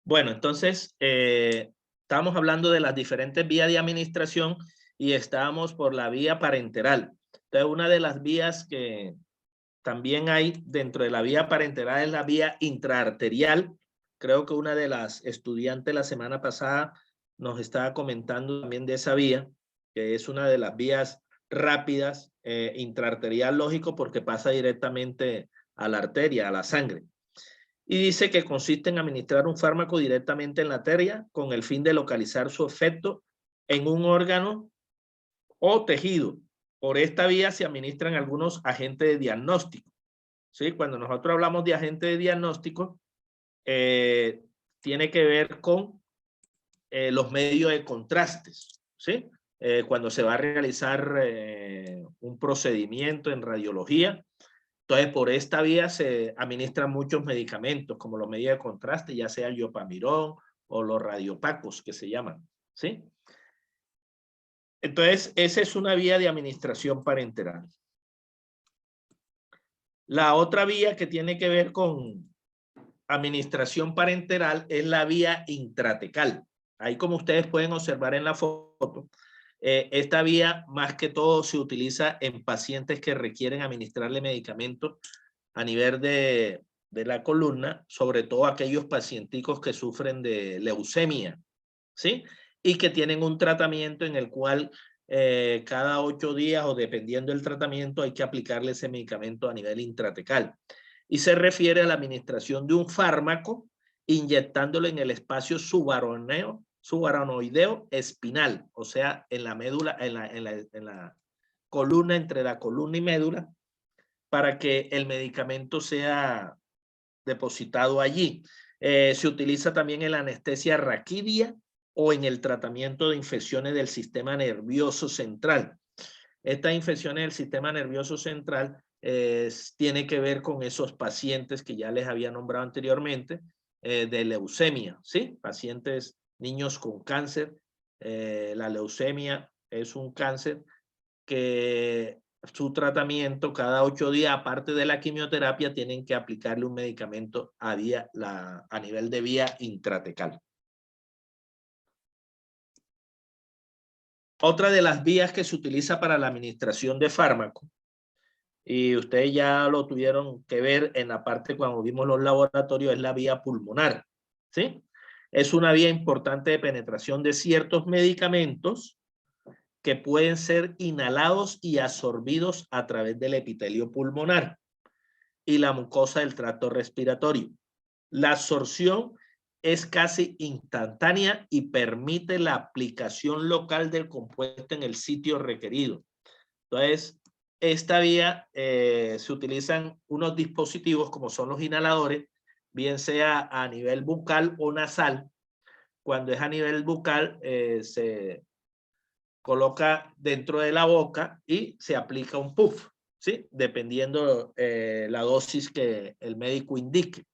Bueno, entonces, estamos hablando de las diferentes vías de administración y estábamos por la vía parenteral. Entonces, una de las vías que también hay dentro de la vía parenteral es la vía intraarterial. Creo que una de las estudiantes la semana pasada nos estaba comentando también de esa vía, que es una de las vías rápidas, intraarterial, lógico, porque pasa directamente a la arteria, a la sangre. Y dice que consiste en administrar un fármaco directamente en la arteria con el fin de localizar su efecto en un órgano o tejido. Por esta vía se administran algunos agentes de diagnóstico. ¿Sí? Cuando nosotros hablamos de agentes de diagnóstico, tiene que ver con los medios de contrastes. ¿Sí? Cuando se va a realizar un procedimiento en radiología, entonces, por esta vía se administran muchos medicamentos, como los medios de contraste, ya sea el iopamirón o los radiopacos que se llaman, ¿sí? Entonces, esa es una vía de administración parenteral. La otra vía que tiene que ver con administración parenteral es la vía intratecal. Ahí, como ustedes pueden observar en la foto, esta vía más que todo se utiliza en pacientes que requieren administrarle medicamentos a nivel de la columna, sobre todo aquellos pacienticos que sufren de leucemia, ¿sí? Y que tienen un tratamiento en el cual cada 8 días o dependiendo del tratamiento hay que aplicarle ese medicamento a nivel intratecal. Y se refiere a la administración de un fármaco inyectándolo en el espacio subaranoideo espinal, o sea, en la médula, en la columna, entre la columna y médula, para que el medicamento sea depositado allí. Se utiliza también en la anestesia raquídea o en el tratamiento de infecciones del sistema nervioso central. Estas infecciones del sistema nervioso central tiene que ver con esos pacientes que ya les había nombrado anteriormente, de leucemia, ¿sí? Pacientes, niños con cáncer. La leucemia es un cáncer que su tratamiento cada 8 días, aparte de la quimioterapia, tienen que aplicarle un medicamento a nivel de vía intratecal. Otra de las vías que se utiliza para la administración de fármacos, y ustedes ya lo tuvieron que ver en la parte cuando vimos los laboratorios, es la vía pulmonar, ¿sí? Es una vía importante de penetración de ciertos medicamentos que pueden ser inhalados y absorbidos a través del epitelio pulmonar y la mucosa del tracto respiratorio. La absorción es casi instantánea y permite la aplicación local del compuesto en el sitio requerido. Entonces, esta vía se utilizan unos dispositivos como son los inhaladores, bien sea a nivel bucal o nasal. Cuando es a nivel bucal, se coloca dentro de la boca y se aplica un puff, ¿sí? Dependiendo la dosis que el médico indique.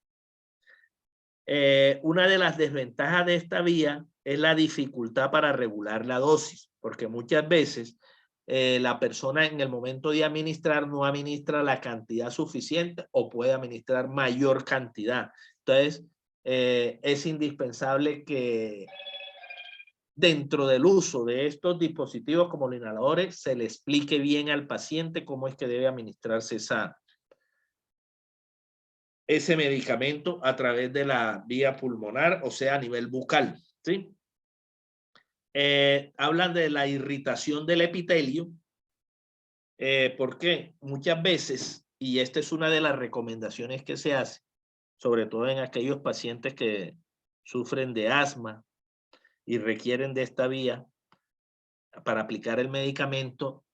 Una de las desventajas de esta vía es la dificultad para regular la dosis, porque muchas veces la persona en el momento de administrar no administra la cantidad suficiente o puede administrar mayor cantidad. Entonces, es indispensable que dentro del uso de estos dispositivos como los inhaladores se le explique bien al paciente cómo es que debe administrarse ese medicamento a través de la vía pulmonar, o sea, a nivel bucal, ¿sí? Hablan de la irritación del epitelio, porque muchas veces, y esta es una de las recomendaciones que se hace, sobre todo en aquellos pacientes que sufren de asma y requieren de esta vía, para aplicar el medicamento,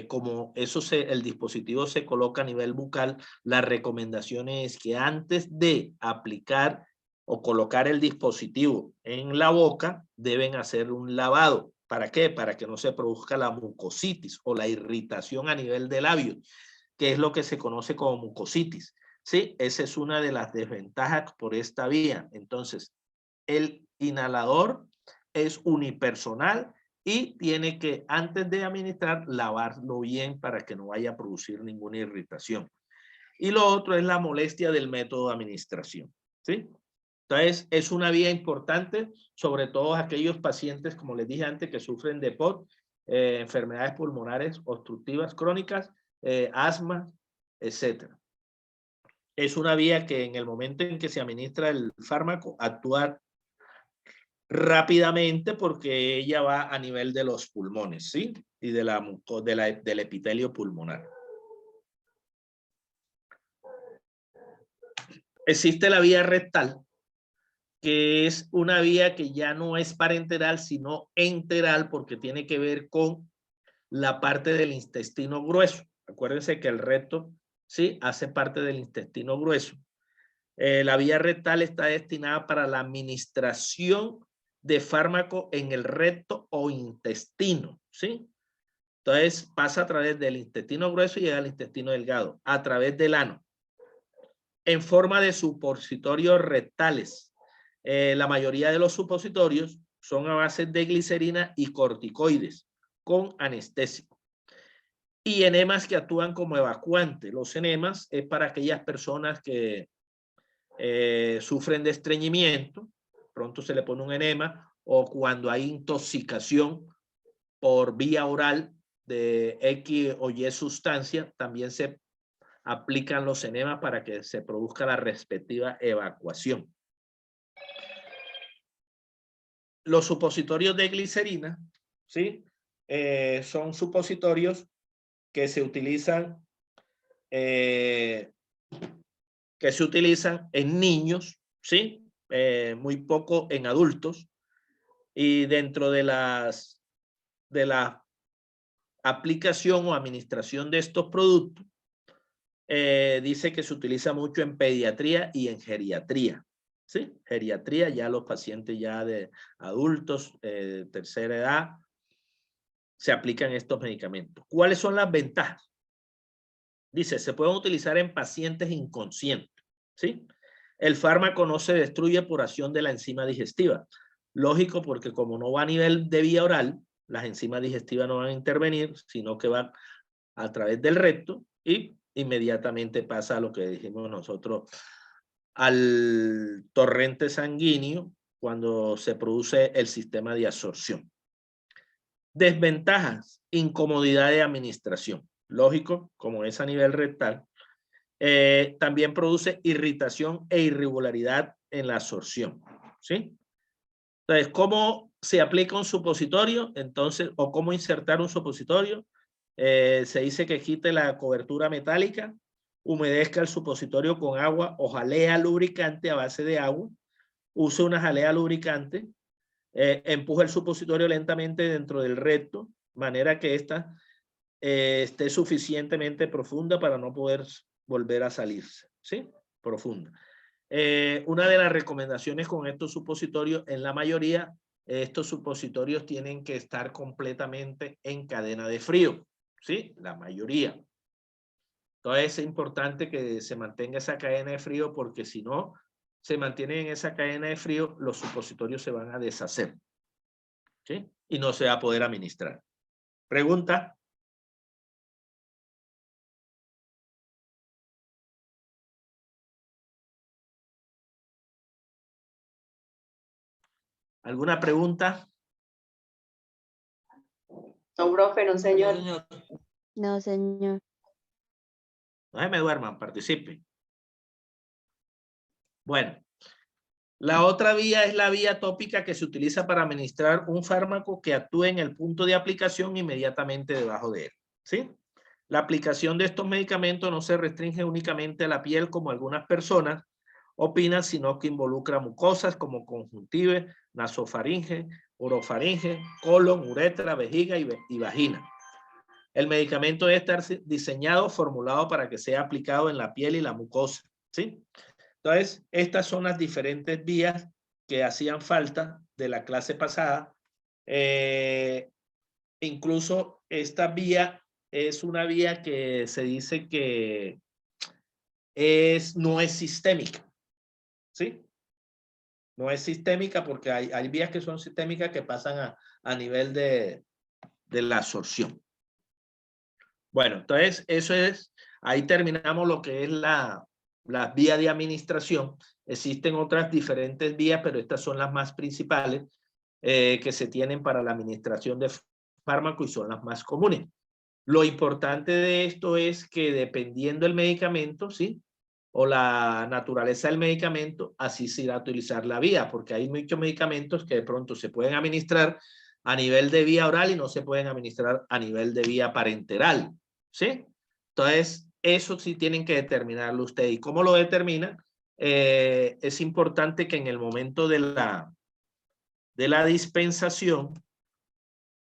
como el dispositivo se coloca a nivel bucal, la recomendación es que antes de aplicar o colocar el dispositivo en la boca, deben hacer un lavado. ¿Para qué? Para que no se produzca la mucositis o la irritación a nivel de labios, que es lo que se conoce como mucositis. Sí, esa es una de las desventajas por esta vía. Entonces, el inhalador es unipersonal y tiene que, antes de administrar, lavarlo bien para que no vaya a producir ninguna irritación. Y lo otro es la molestia del método de administración, ¿sí? Entonces, es una vía importante, sobre todo aquellos pacientes, como les dije antes, que sufren de POT, enfermedades pulmonares obstructivas crónicas, asma, etc. Es una vía que en el momento en que se administra el fármaco, actúa rápidamente porque ella va a nivel de los pulmones, ¿sí? Y del epitelio pulmonar. Existe la vía rectal, que es una vía que ya no es parenteral, sino enteral, porque tiene que ver con la parte del intestino grueso. Acuérdense que el recto, sí, hace parte del intestino grueso. La vía rectal está destinada para la administración de fármaco en el recto o intestino, ¿sí? Entonces pasa a través del intestino grueso y llega al intestino delgado, a través del ano, en forma de supositorios rectales. La mayoría de los supositorios son a base de glicerina y corticoides con anestésico. Y enemas que actúan como evacuantes. Los enemas es para aquellas personas que sufren de estreñimiento, pronto se le pone un enema, o cuando hay intoxicación por vía oral de X o Y sustancia, también se aplican los enemas para que se produzca la respectiva evacuación. Los supositorios de glicerina, ¿sí? Son supositorios que se utilizan en niños, ¿sí? Muy poco en adultos, y dentro de la aplicación o administración de estos productos, dice que se utiliza mucho en pediatría y en geriatría, ¿sí? Geriatría, ya los pacientes ya de adultos, tercera edad, se aplican estos medicamentos. ¿Cuáles son las ventajas? Dice, se pueden utilizar en pacientes inconscientes, ¿sí? El fármaco no se destruye por acción de la enzima digestiva. Lógico, porque como no va a nivel de vía oral, las enzimas digestivas no van a intervenir, sino que van a través del recto y inmediatamente pasa a lo que dijimos nosotros, al torrente sanguíneo cuando se produce el sistema de absorción. Desventajas, incomodidad de administración. Lógico, como es a nivel rectal, también produce irritación e irregularidad en la absorción, ¿sí? Entonces, ¿cómo se aplica un supositorio? Entonces, o cómo insertar un supositorio. Se dice que quite la cobertura metálica, humedezca el supositorio con agua o jalea lubricante a base de agua, use una jalea lubricante, empuje el supositorio lentamente dentro del recto, de manera que ésta esté suficientemente profunda para no poder volver a salirse, ¿sí? Profunda. Una de las recomendaciones con estos supositorios, en la mayoría, estos supositorios tienen que estar completamente en cadena de frío, ¿sí? La mayoría. Entonces es importante que se mantenga esa cadena de frío porque si no se mantiene en esa cadena de frío, los supositorios se van a deshacer, ¿sí? Y no se va a poder administrar. ¿Pregunta? ¿Alguna pregunta? No, profe, no, señor. No, señor. No se me duerman, participen. Bueno, la otra vía es la vía tópica que se utiliza para administrar un fármaco que actúe en el punto de aplicación inmediatamente debajo de él, ¿sí? La aplicación de estos medicamentos no se restringe únicamente a la piel como algunas personas opinan, sino que involucra mucosas como conjuntiva, nasofaringe, orofaringe, colon, uretra, vejiga y vagina. El medicamento debe estar diseñado, formulado para que sea aplicado en la piel y la mucosa, ¿sí? Entonces, estas son las diferentes vías que hacían falta de la clase pasada. Incluso esta vía es una vía que se dice que no es sistémica, ¿sí? No es sistémica porque hay vías que son sistémicas que pasan a nivel de la absorción. Bueno, entonces eso es, ahí terminamos lo que es la vía de administración. Existen otras diferentes vías, pero estas son las más principales que se tienen para la administración de fármaco y son las más comunes. Lo importante de esto es que dependiendo del medicamento, ¿sí? O la naturaleza del medicamento, así se irá a utilizar la vía, porque hay muchos medicamentos que de pronto se pueden administrar a nivel de vía oral y no se pueden administrar a nivel de vía parenteral, ¿sí? Entonces, eso sí tienen que determinarlo ustedes. ¿Y cómo lo determinan? Es importante que en el momento de la dispensación,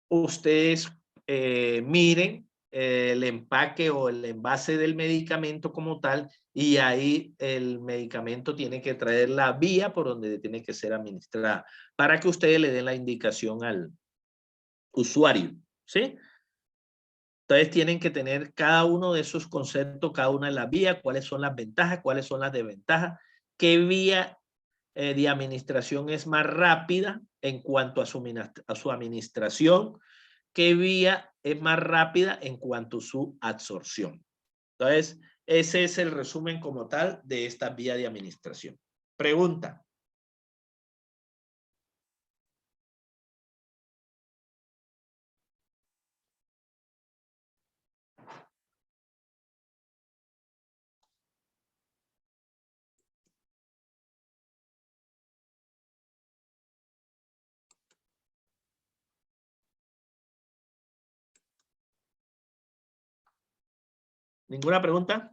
ustedes miren el empaque o el envase del medicamento como tal, y ahí el medicamento tiene que traer la vía por donde tiene que ser administrada para que ustedes le den la indicación al usuario, ¿sí? Entonces tienen que tener cada uno de esos conceptos, cada una de las vías, cuáles son las ventajas, cuáles son las desventajas, qué vía de administración es más rápida en cuanto a su administración, qué vía es más rápida en cuanto a su absorción. Entonces, ese es el resumen como tal de esta vía de administración. Pregunta. ¿Ninguna pregunta?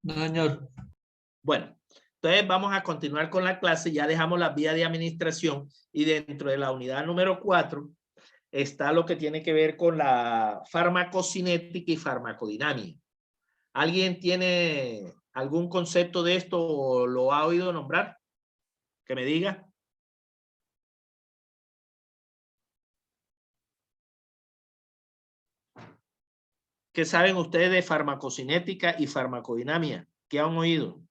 No, señor. Bueno, entonces vamos a continuar con la clase. Ya dejamos la vía de administración y dentro de la unidad número 4 está lo que tiene que ver con la farmacocinética y farmacodinámica. ¿Alguien tiene algún concepto de esto o lo ha oído nombrar? Que me diga. ¿Qué saben ustedes de farmacocinética y farmacodinámica? ¿Qué han oído?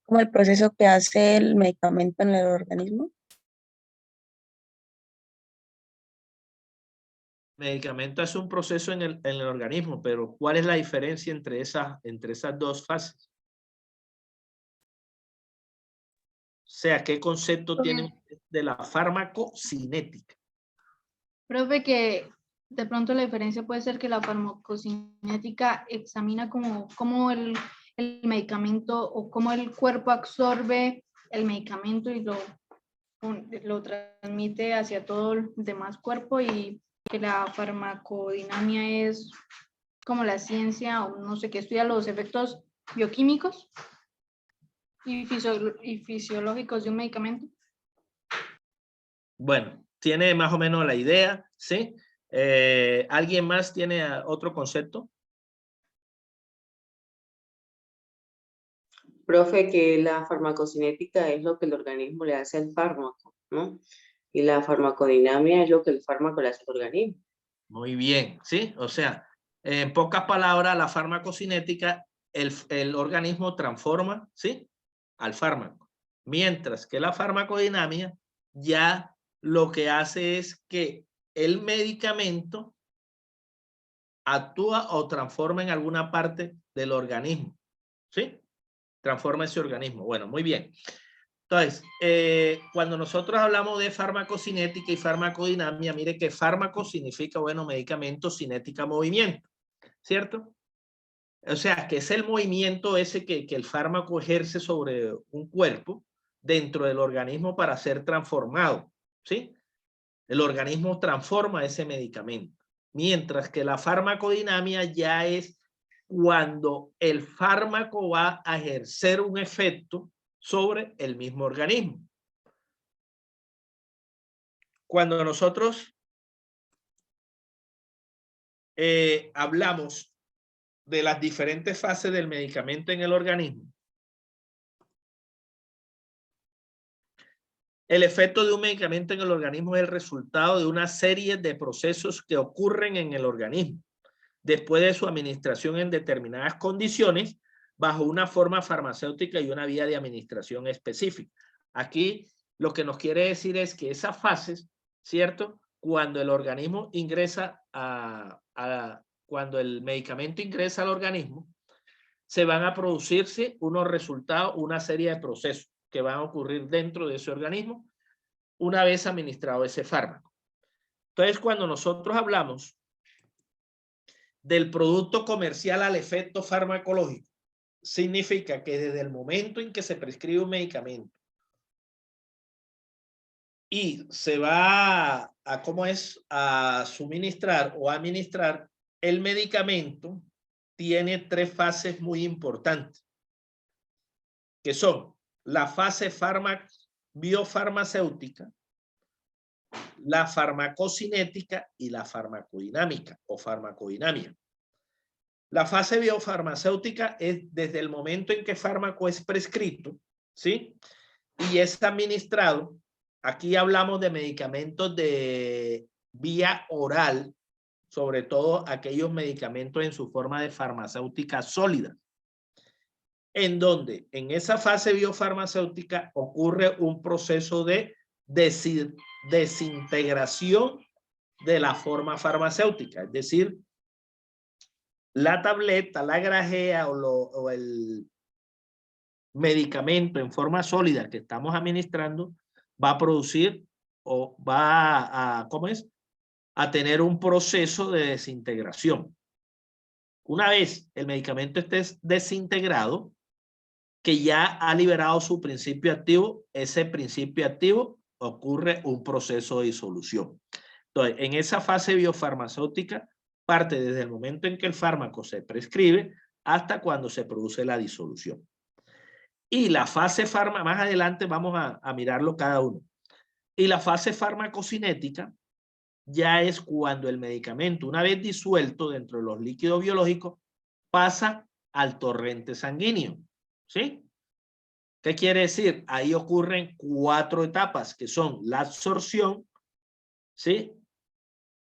Como el proceso que hace el medicamento en el organismo. Medicamento es un proceso en el organismo, pero ¿cuál es la diferencia entre esas dos fases? O sea, ¿qué concepto tienen de la farmacocinética? Profe, que de pronto la diferencia puede ser que la farmacocinética examina cómo el medicamento o cómo el cuerpo absorbe el medicamento y lo transmite hacia todo el demás cuerpo, y que la farmacodinámica es como la ciencia o no sé qué estudia los efectos bioquímicos y fisiológicos de un medicamento. Bueno, tiene más o menos la idea, ¿sí? ¿Alguien más tiene otro concepto? Profe, que la farmacocinética es lo que el organismo le hace al fármaco, ¿no? Y la farmacodinámica es lo que el fármaco le hace al organismo. Muy bien, ¿sí? O sea, en pocas palabras, la farmacocinética, el organismo transforma, ¿sí? Al fármaco. Mientras que la farmacodinámica ya lo que hace es que el medicamento actúa o transforma en alguna parte del organismo, ¿sí? Transforma ese organismo. Bueno, muy bien. Entonces, cuando nosotros hablamos de farmacocinética y farmacodinámica, mire que fármaco significa, bueno, medicamento, cinética, movimiento, ¿cierto? O sea, que es el movimiento ese que el fármaco ejerce sobre un cuerpo dentro del organismo para ser transformado, ¿sí? El organismo transforma ese medicamento. Mientras que la farmacodinámica ya es cuando el fármaco va a ejercer un efecto sobre el mismo organismo. Cuando nosotros hablamos de las diferentes fases del medicamento en el organismo, el efecto de un medicamento en el organismo es el resultado de una serie de procesos que ocurren en el organismo después de su administración en determinadas condiciones bajo una forma farmacéutica y una vía de administración específica. Aquí lo que nos quiere decir es que esas fases, ¿cierto? cuando el organismo ingresa cuando el medicamento ingresa al organismo, se van a producirse unos resultados, una serie de procesos que van a ocurrir dentro de ese organismo una vez administrado ese fármaco. Entonces, cuando nosotros hablamos del producto comercial al efecto farmacológico, significa que desde el momento en que se prescribe un medicamento y se va a suministrar o administrar el medicamento, tiene tres fases muy importantes, que son la fase biofarmacéutica, la farmacocinética y la farmacodinámica o farmacodinamia. La fase biofarmacéutica es desde el momento en que el fármaco es prescrito, ¿sí? Y es administrado. Aquí hablamos de medicamentos de vía oral, sobre todo aquellos medicamentos en su forma de farmacéutica sólida, en donde en esa fase biofarmacéutica ocurre un proceso de desintegración de la forma farmacéutica, es decir, la tableta, la grajea o el medicamento en forma sólida que estamos administrando va a producir o va a tener un proceso de desintegración. Una vez el medicamento esté desintegrado, que ya ha liberado su principio activo, ese principio activo ocurre un proceso de disolución. Entonces, en esa fase biofarmacéutica parte desde el momento en que el fármaco se prescribe hasta cuando se produce la disolución. Y la fase más adelante vamos a mirarlo cada uno. Y la fase farmacocinética ya es cuando el medicamento, una vez disuelto dentro de los líquidos biológicos, pasa al torrente sanguíneo. ¿Sí? ¿Qué quiere decir? Ahí ocurren 4 etapas, que son la absorción, ¿sí?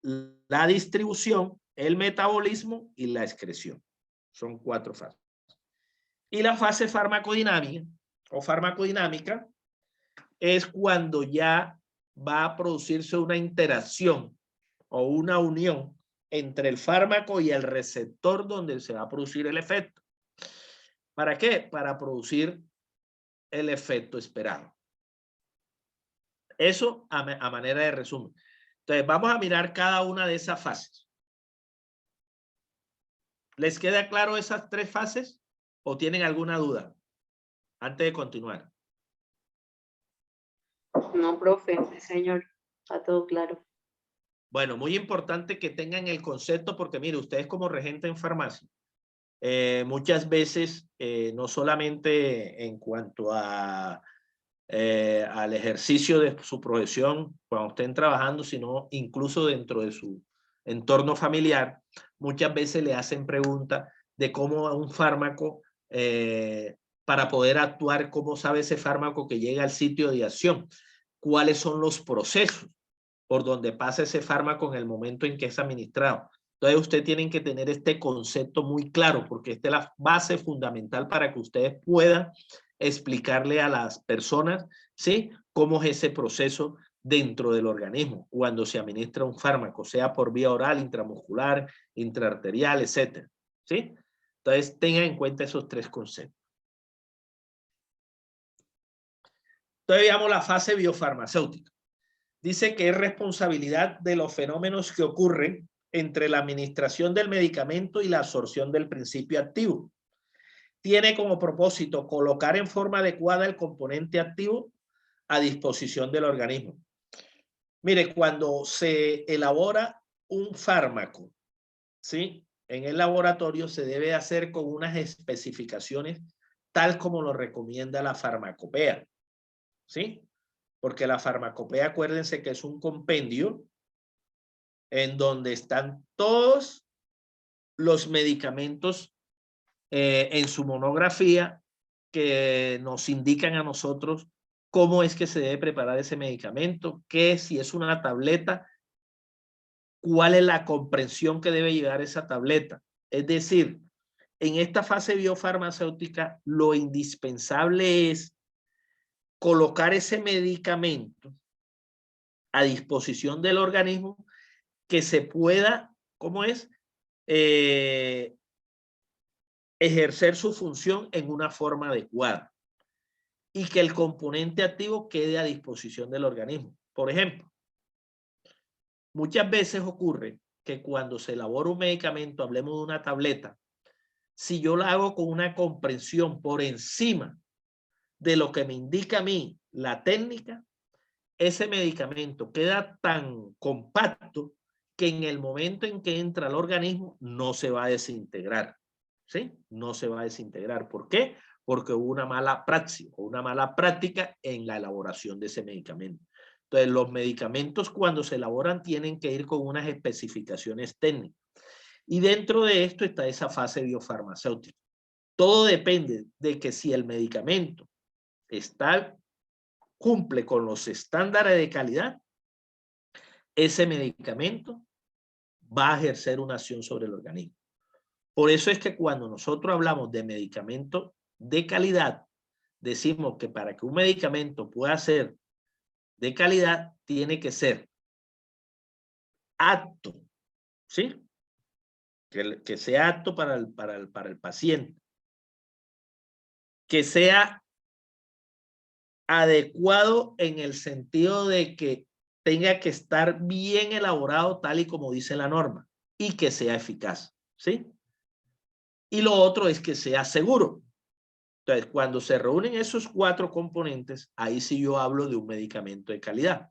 La distribución, el metabolismo y la excreción. Son 4 fases. Y la fase farmacodinámica o farmacodinámica es cuando ya va a producirse una interacción o una unión entre el fármaco y el receptor donde se va a producir el efecto. ¿Para qué? Para producir el efecto esperado. Eso a manera de resumen. Entonces, vamos a mirar cada una de esas fases. ¿Les queda claro esas 3 fases o tienen alguna duda antes de continuar? No, profe, señor, está todo claro. Bueno, muy importante que tengan el concepto porque, mire, ustedes como regente en farmacia, muchas veces, no solamente en cuanto al ejercicio de su profesión cuando estén trabajando, sino incluso dentro de su entorno familiar, muchas veces le hacen preguntas de cómo un fármaco, para poder actuar, cómo sabe ese fármaco que llega al sitio de acción, cuáles son los procesos por donde pasa ese fármaco en el momento en que es administrado. Entonces, ustedes tienen que tener este concepto muy claro, porque esta es la base fundamental para que ustedes puedan explicarle a las personas, ¿sí?, cómo es ese proceso dentro del organismo cuando se administra un fármaco, sea por vía oral, intramuscular, intraarterial, etcétera, ¿sí? Entonces, tengan en cuenta esos 3 conceptos. Entonces, veamos la fase biofarmacéutica. Dice que es responsabilidad de los fenómenos que ocurren entre la administración del medicamento y la absorción del principio activo. Tiene como propósito colocar en forma adecuada el componente activo a disposición del organismo. Mire, cuando se elabora un fármaco, ¿sí?, en el laboratorio se debe hacer con unas especificaciones tal como lo recomienda la farmacopea, ¿sí? Porque la farmacopea, acuérdense que es un compendio en donde están todos los medicamentos en su monografía que nos indican a nosotros cómo es que se debe preparar ese medicamento, si es una tableta, cuál es la comprensión que debe llevar esa tableta. Es decir, en esta fase biofarmacéutica lo indispensable es colocar ese medicamento a disposición del organismo que se pueda, ¿cómo es? Ejercer su función en una forma adecuada y que el componente activo quede a disposición del organismo. Por ejemplo, muchas veces ocurre que cuando se elabora un medicamento, hablemos de una tableta, si yo la hago con una comprensión por encima de lo que me indica a mí la técnica, ese medicamento queda tan compacto que en el momento en que entra al organismo no se va a desintegrar. ¿Sí? No se va a desintegrar. ¿Por qué? Porque hubo una mala praxis o una mala práctica en la elaboración de ese medicamento. Entonces, los medicamentos cuando se elaboran tienen que ir con unas especificaciones técnicas. Y dentro de esto está esa fase biofarmacéutica. Todo depende de que si el medicamento cumple con los estándares de calidad, ese medicamento va a ejercer una acción sobre el organismo. Por eso es que cuando nosotros hablamos de medicamentos de calidad, decimos que para que un medicamento pueda ser de calidad, tiene que ser apto, ¿sí? Que sea apto para el paciente, que sea adecuado en el sentido de que tenga que estar bien elaborado tal y como dice la norma y que sea eficaz, ¿sí? Y lo otro es que sea seguro. Entonces, cuando se reúnen esos 4 componentes, ahí sí yo hablo de un medicamento de calidad.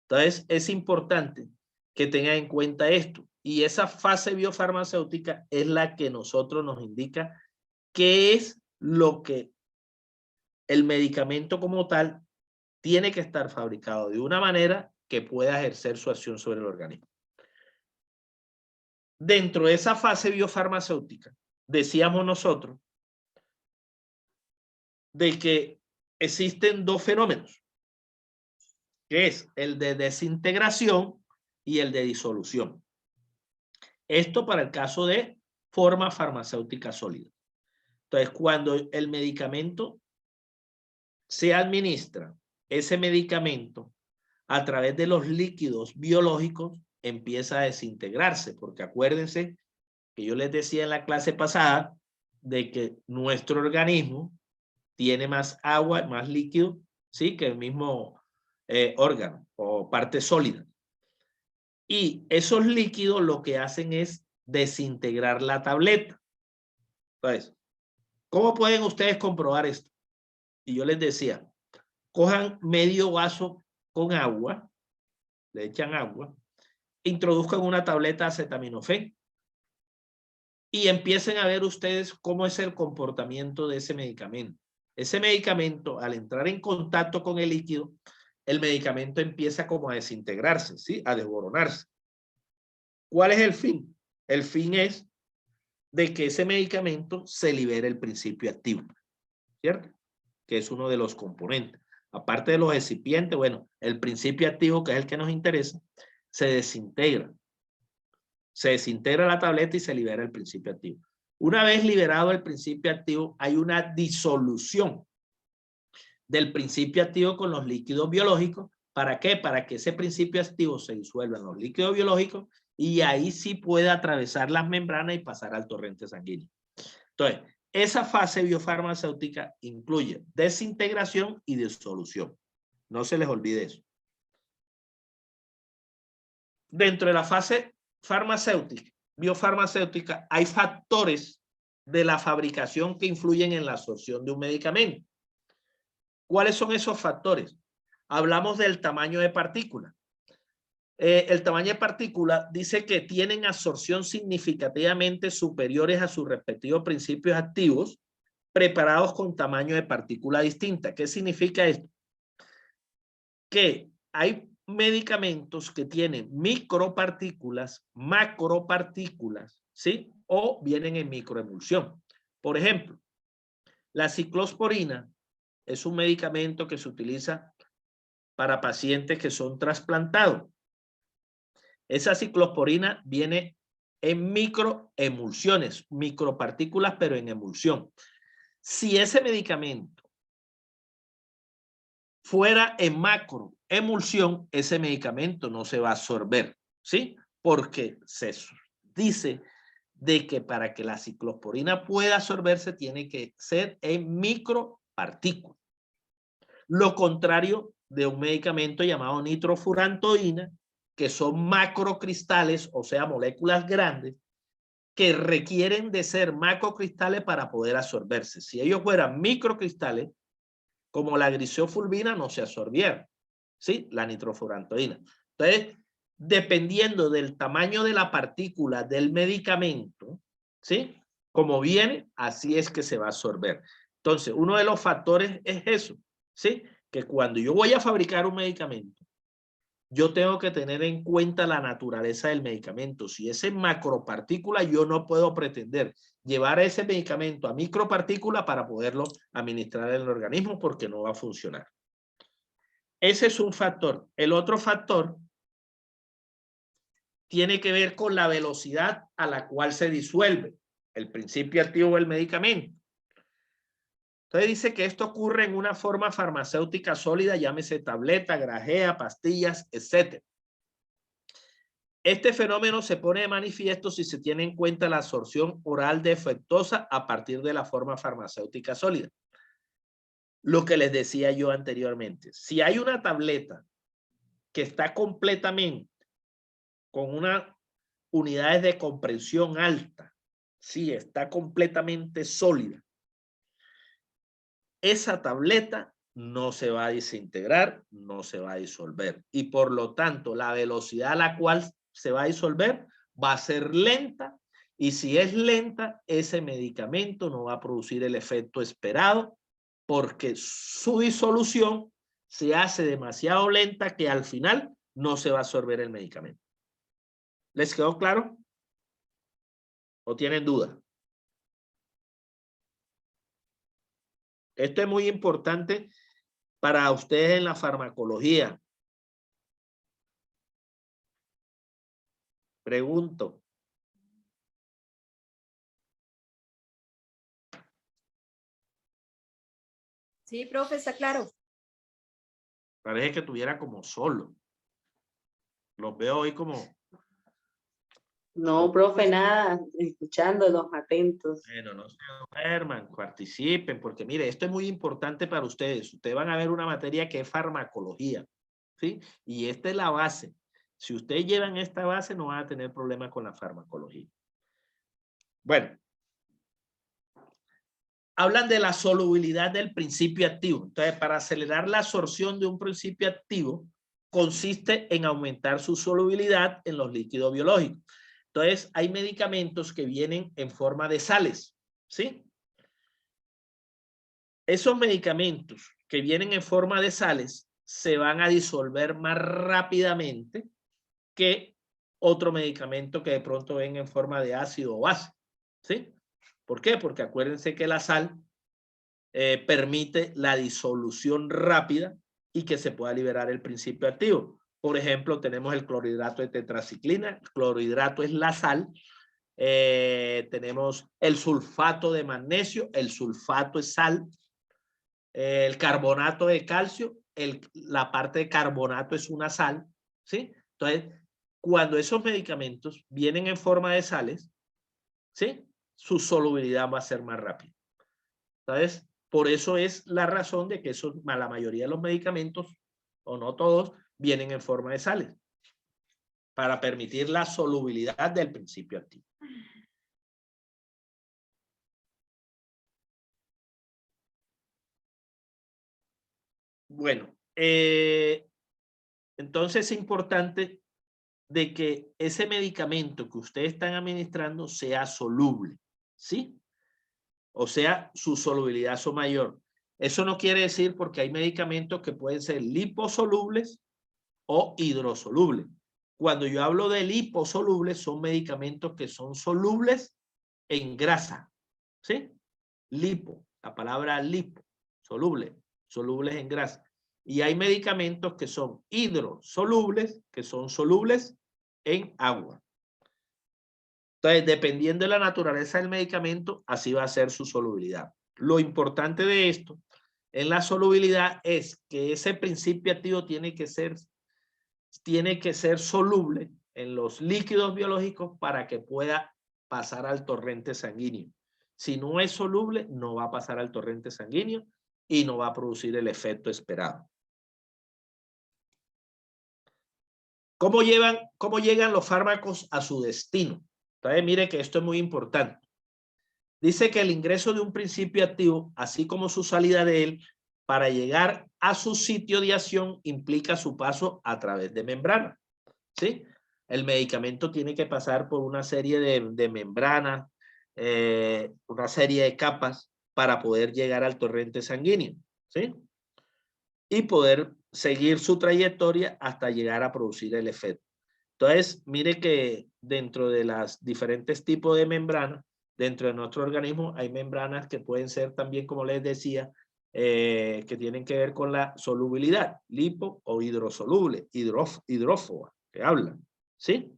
Entonces, es importante que tengan en cuenta esto. Y esa fase biofarmacéutica es la que nosotros nos indica qué es lo que el medicamento como tal tiene que estar fabricado de una manera que pueda ejercer su acción sobre el organismo. Dentro de esa fase biofarmacéutica, decíamos nosotros de que existen 2 fenómenos, que es el de desintegración y el de disolución. Esto para el caso de forma farmacéutica sólida. Entonces, cuando el medicamento se administra, ese medicamento a través de los líquidos biológicos empieza a desintegrarse, porque acuérdense que yo les decía en la clase pasada de que nuestro organismo tiene más agua, más líquido, ¿sí? Que el mismo órgano o parte sólida. Y esos líquidos lo que hacen es desintegrar la tableta. Entonces, ¿cómo pueden ustedes comprobar esto? Y yo les decía, cojan medio vaso con agua, le echan agua, introduzcan una tableta de acetaminofén y empiecen a ver ustedes cómo es el comportamiento de ese medicamento. Ese medicamento, al entrar en contacto con el líquido, el medicamento empieza como a desintegrarse, ¿sí? A desboronarse. ¿Cuál es el fin? El fin es de que ese medicamento se libere el principio activo, ¿cierto? Que es uno de los componentes. Aparte de los excipientes, bueno, el principio activo, que es el que nos interesa, se desintegra. Se desintegra la tableta y se libera el principio activo. Una vez liberado el principio activo, hay una disolución del principio activo con los líquidos biológicos. ¿Para qué? Para que ese principio activo se disuelva en los líquidos biológicos y ahí sí pueda atravesar las membranas y pasar al torrente sanguíneo. Entonces, esa fase biofarmacéutica incluye desintegración y disolución. No se les olvide eso. Dentro de la fase farmacéutica, biofarmacéutica, hay factores de la fabricación que influyen en la absorción de un medicamento. ¿Cuáles son esos factores? Hablamos del tamaño de partícula. El tamaño de partícula dice que tienen absorción significativamente superiores a sus respectivos principios activos preparados con tamaño de partícula distinta. ¿Qué significa esto? Que hay medicamentos que tienen micropartículas, macropartículas, ¿sí? O vienen en microemulsión. Por ejemplo, la ciclosporina es un medicamento que se utiliza para pacientes que son trasplantados. Esa ciclosporina viene en microemulsiones, micropartículas, pero en emulsión. Si ese medicamento fuera en macroemulsión, ese medicamento no se va a absorber, ¿sí? Porque se dice de que para que la ciclosporina pueda absorberse tiene que ser en micropartículas. Lo contrario de un medicamento llamado nitrofurantoína, que son macrocristales, o sea, moléculas grandes, que requieren de ser macrocristales para poder absorberse. Si ellos fueran microcristales, como la grisofulvina, no se absorbieron, ¿sí? La nitrofurantoína. Entonces, dependiendo del tamaño de la partícula del medicamento, ¿sí? Como viene, así es que se va a absorber. Entonces, uno de los factores es eso, ¿sí? Que cuando yo voy a fabricar un medicamento, yo tengo que tener en cuenta la naturaleza del medicamento. Si es en macropartícula, yo no puedo pretender llevar ese medicamento a micropartícula para poderlo administrar en el organismo porque no va a funcionar. Ese es un factor. El otro factor tiene que ver con la velocidad a la cual se disuelve el principio activo del medicamento. Entonces dice que esto ocurre en una forma farmacéutica sólida, llámese tableta, grajea, pastillas, etc. Este fenómeno se pone de manifiesto si se tiene en cuenta la absorción oral defectuosa a partir de la forma farmacéutica sólida. Lo que les decía yo anteriormente, si hay una tableta que está completamente con unas unidades de comprensión alta, sí, está completamente sólida, esa tableta no se va a desintegrar, no se va a disolver. Y por lo tanto, la velocidad a la cual se va a disolver va a ser lenta. Y si es lenta, ese medicamento no va a producir el efecto esperado porque su disolución se hace demasiado lenta que al final no se va a absorber el medicamento. ¿Les quedó claro? ¿O tienen duda? Esto es muy importante para ustedes en la farmacología. Pregunto. Sí, profe, está claro. Parece que estuviera como solo. Los veo hoy como... No, profe, nada, escuchándolos, atentos. Bueno, no se duerman, participen, porque mire, esto es muy importante para ustedes. Ustedes van a ver una materia que es farmacología, ¿sí? Y esta es la base. Si ustedes llevan esta base, no van a tener problemas con la farmacología. Bueno. Hablan de la solubilidad del principio activo. Entonces, para acelerar la absorción de un principio activo, consiste en aumentar su solubilidad en los líquidos biológicos. Entonces, hay medicamentos que vienen en forma de sales, ¿sí? Esos medicamentos que vienen en forma de sales se van a disolver más rápidamente que otro medicamento que de pronto venga en forma de ácido o base, ¿sí? ¿Por qué? Porque acuérdense que la sal permite la disolución rápida y que se pueda liberar el principio activo. Por ejemplo, tenemos el clorhidrato de tetraciclina. El clorhidrato es la sal. Tenemos el sulfato de magnesio. El sulfato es sal. El carbonato de calcio. La parte de carbonato es una sal. ¿Sí? Entonces, cuando esos medicamentos vienen en forma de sales, ¿sí? Su solubilidad va a ser más rápida. ¿Sabes? Por eso es la razón de que la mayoría de los medicamentos, o no todos, vienen en forma de sales, para permitir la solubilidad del principio activo. Bueno, entonces es importante de que ese medicamento que ustedes están administrando sea soluble, ¿sí? O sea, su solubilidad es mayor. Eso no quiere decir porque hay medicamentos que pueden ser liposolubles o hidrosolubles. Cuando yo hablo de liposolubles, son medicamentos que son solubles en grasa, ¿sí? Lipo, la palabra lipo, soluble, solubles en grasa. Y hay medicamentos que son hidrosolubles, que son solubles en agua. Entonces, dependiendo de la naturaleza del medicamento, así va a ser su solubilidad. Lo importante de esto en la solubilidad es que ese principio activo tiene que ser soluble en los líquidos biológicos para que pueda pasar al torrente sanguíneo. Si no es soluble, no va a pasar al torrente sanguíneo y no va a producir el efecto esperado. ¿Cómo llegan los fármacos a su destino? Entonces, mire que esto es muy importante. Dice que el ingreso de un principio activo, así como su salida de él, para llegar a su sitio de acción implica su paso a través de membrana. ¿Sí? El medicamento tiene que pasar por una serie de membranas, una serie de capas para poder llegar al torrente sanguíneo. ¿Sí? Y poder seguir su trayectoria hasta llegar a producir el efecto. Entonces, mire que dentro de las diferentes tipos de membranas, dentro de nuestro organismo hay membranas que pueden ser también, como les decía, que tienen que ver con la solubilidad, lipo o hidrosoluble, hidrófoba, que hablan, ¿sí?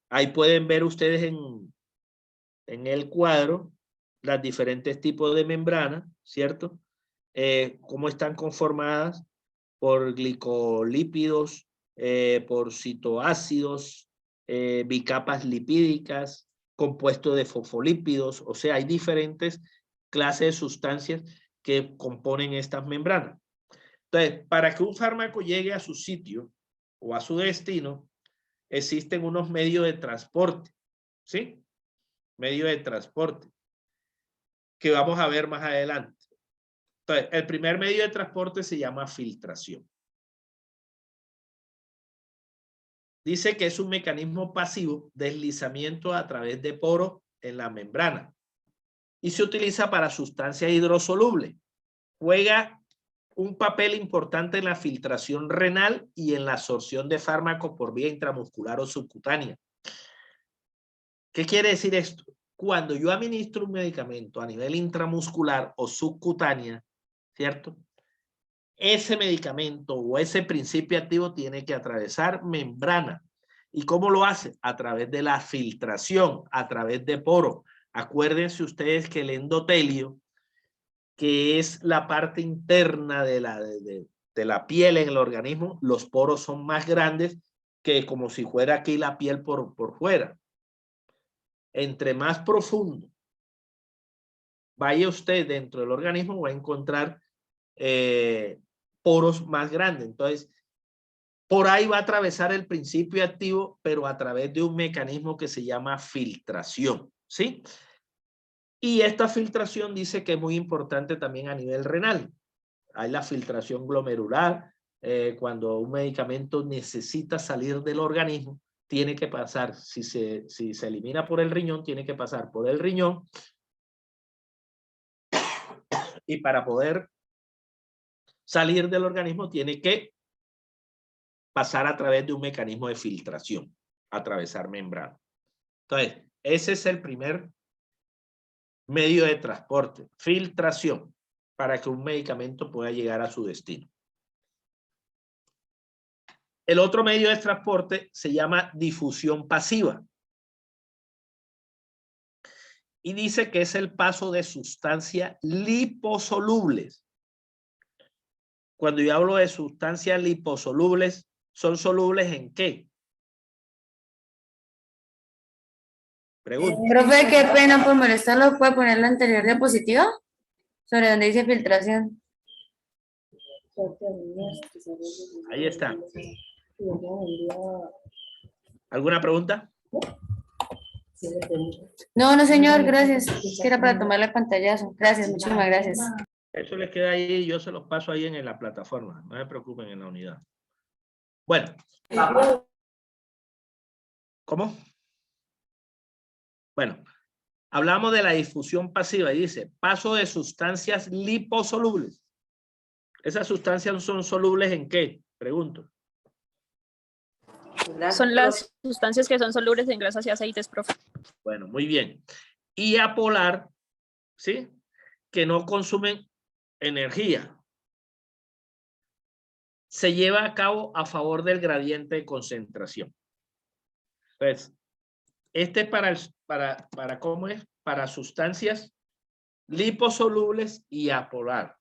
Ahí pueden ver ustedes en el cuadro las diferentes tipos de membranas, ¿cierto? Cómo están conformadas por glicolípidos, por citoácidos, bicapas lipídicas, compuestos de fosfolípidos, o sea, hay diferentes clases de sustancias que componen estas membranas. Entonces, para que un fármaco llegue a su sitio o a su destino, existen unos medios de transporte, ¿sí? Medios de transporte que vamos a ver más adelante. Entonces, el primer medio de transporte se llama filtración. Dice que es un mecanismo pasivo de deslizamiento a través de poros en la membrana y se utiliza para sustancias hidrosolubles. Juega un papel importante en la filtración renal y en la absorción de fármacos por vía intramuscular o subcutánea. ¿Qué quiere decir esto? Cuando yo administro un medicamento a nivel intramuscular o subcutánea, ¿cierto? Ese medicamento o ese principio activo tiene que atravesar membrana. ¿Y cómo lo hace? A través de la filtración, a través de poros. Acuérdense ustedes que el endotelio, que es la parte interna de la piel en el organismo, los poros son más grandes que como si fuera aquí la piel por fuera. Entre más profundo vaya usted dentro del organismo, va a encontrar poros más grandes. Entonces, por ahí va a atravesar el principio activo, pero a través de un mecanismo que se llama filtración, ¿sí? Y esta filtración dice que es muy importante también a nivel renal. Hay la filtración glomerular, cuando un medicamento necesita salir del organismo, tiene que pasar, si se elimina por el riñón, tiene que pasar por el riñón. Y para poder salir del organismo tiene que pasar a través de un mecanismo de filtración, atravesar membrana. Entonces, ese es el primer medio de transporte, filtración, para que un medicamento pueda llegar a su destino. El otro medio de transporte se llama difusión pasiva. Y dice que es el paso de sustancias liposolubles. Cuando yo hablo de sustancias liposolubles, ¿son solubles en qué? Pregunta. Profe, qué pena por molestarlo. ¿Puede poner la anterior diapositiva? Sobre donde dice filtración. Ahí está. ¿Alguna pregunta? No, no, señor, gracias. Era para tomarle pantallazo. Gracias, muchísimas gracias. Eso les queda ahí, yo se los paso ahí en la plataforma. No se preocupen en la unidad. Bueno. ¿Cómo? Bueno, hablamos de la difusión pasiva y dice, paso de sustancias liposolubles. ¿Esas sustancias son solubles en qué? Pregunto. Son las sustancias que son solubles en grasas y aceites, profe. Bueno, muy bien. Y apolar, ¿sí? Que no consumen energía. Se lleva a cabo a favor del gradiente de concentración. Entonces, este es para ¿cómo es? Para sustancias liposolubles y apolar.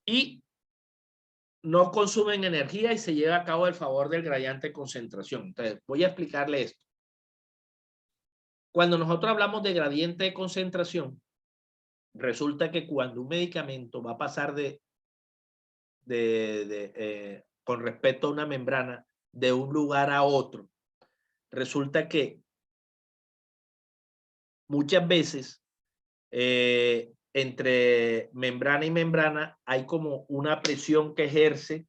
y no consumen energía y se lleva a cabo el favor del gradiente de concentración. Entonces, voy a explicarle esto. Cuando nosotros hablamos de gradiente de concentración, resulta que cuando un medicamento va a pasar con respecto a una membrana de un lugar a otro, resulta que muchas veces entre membrana y membrana hay como una presión que ejerce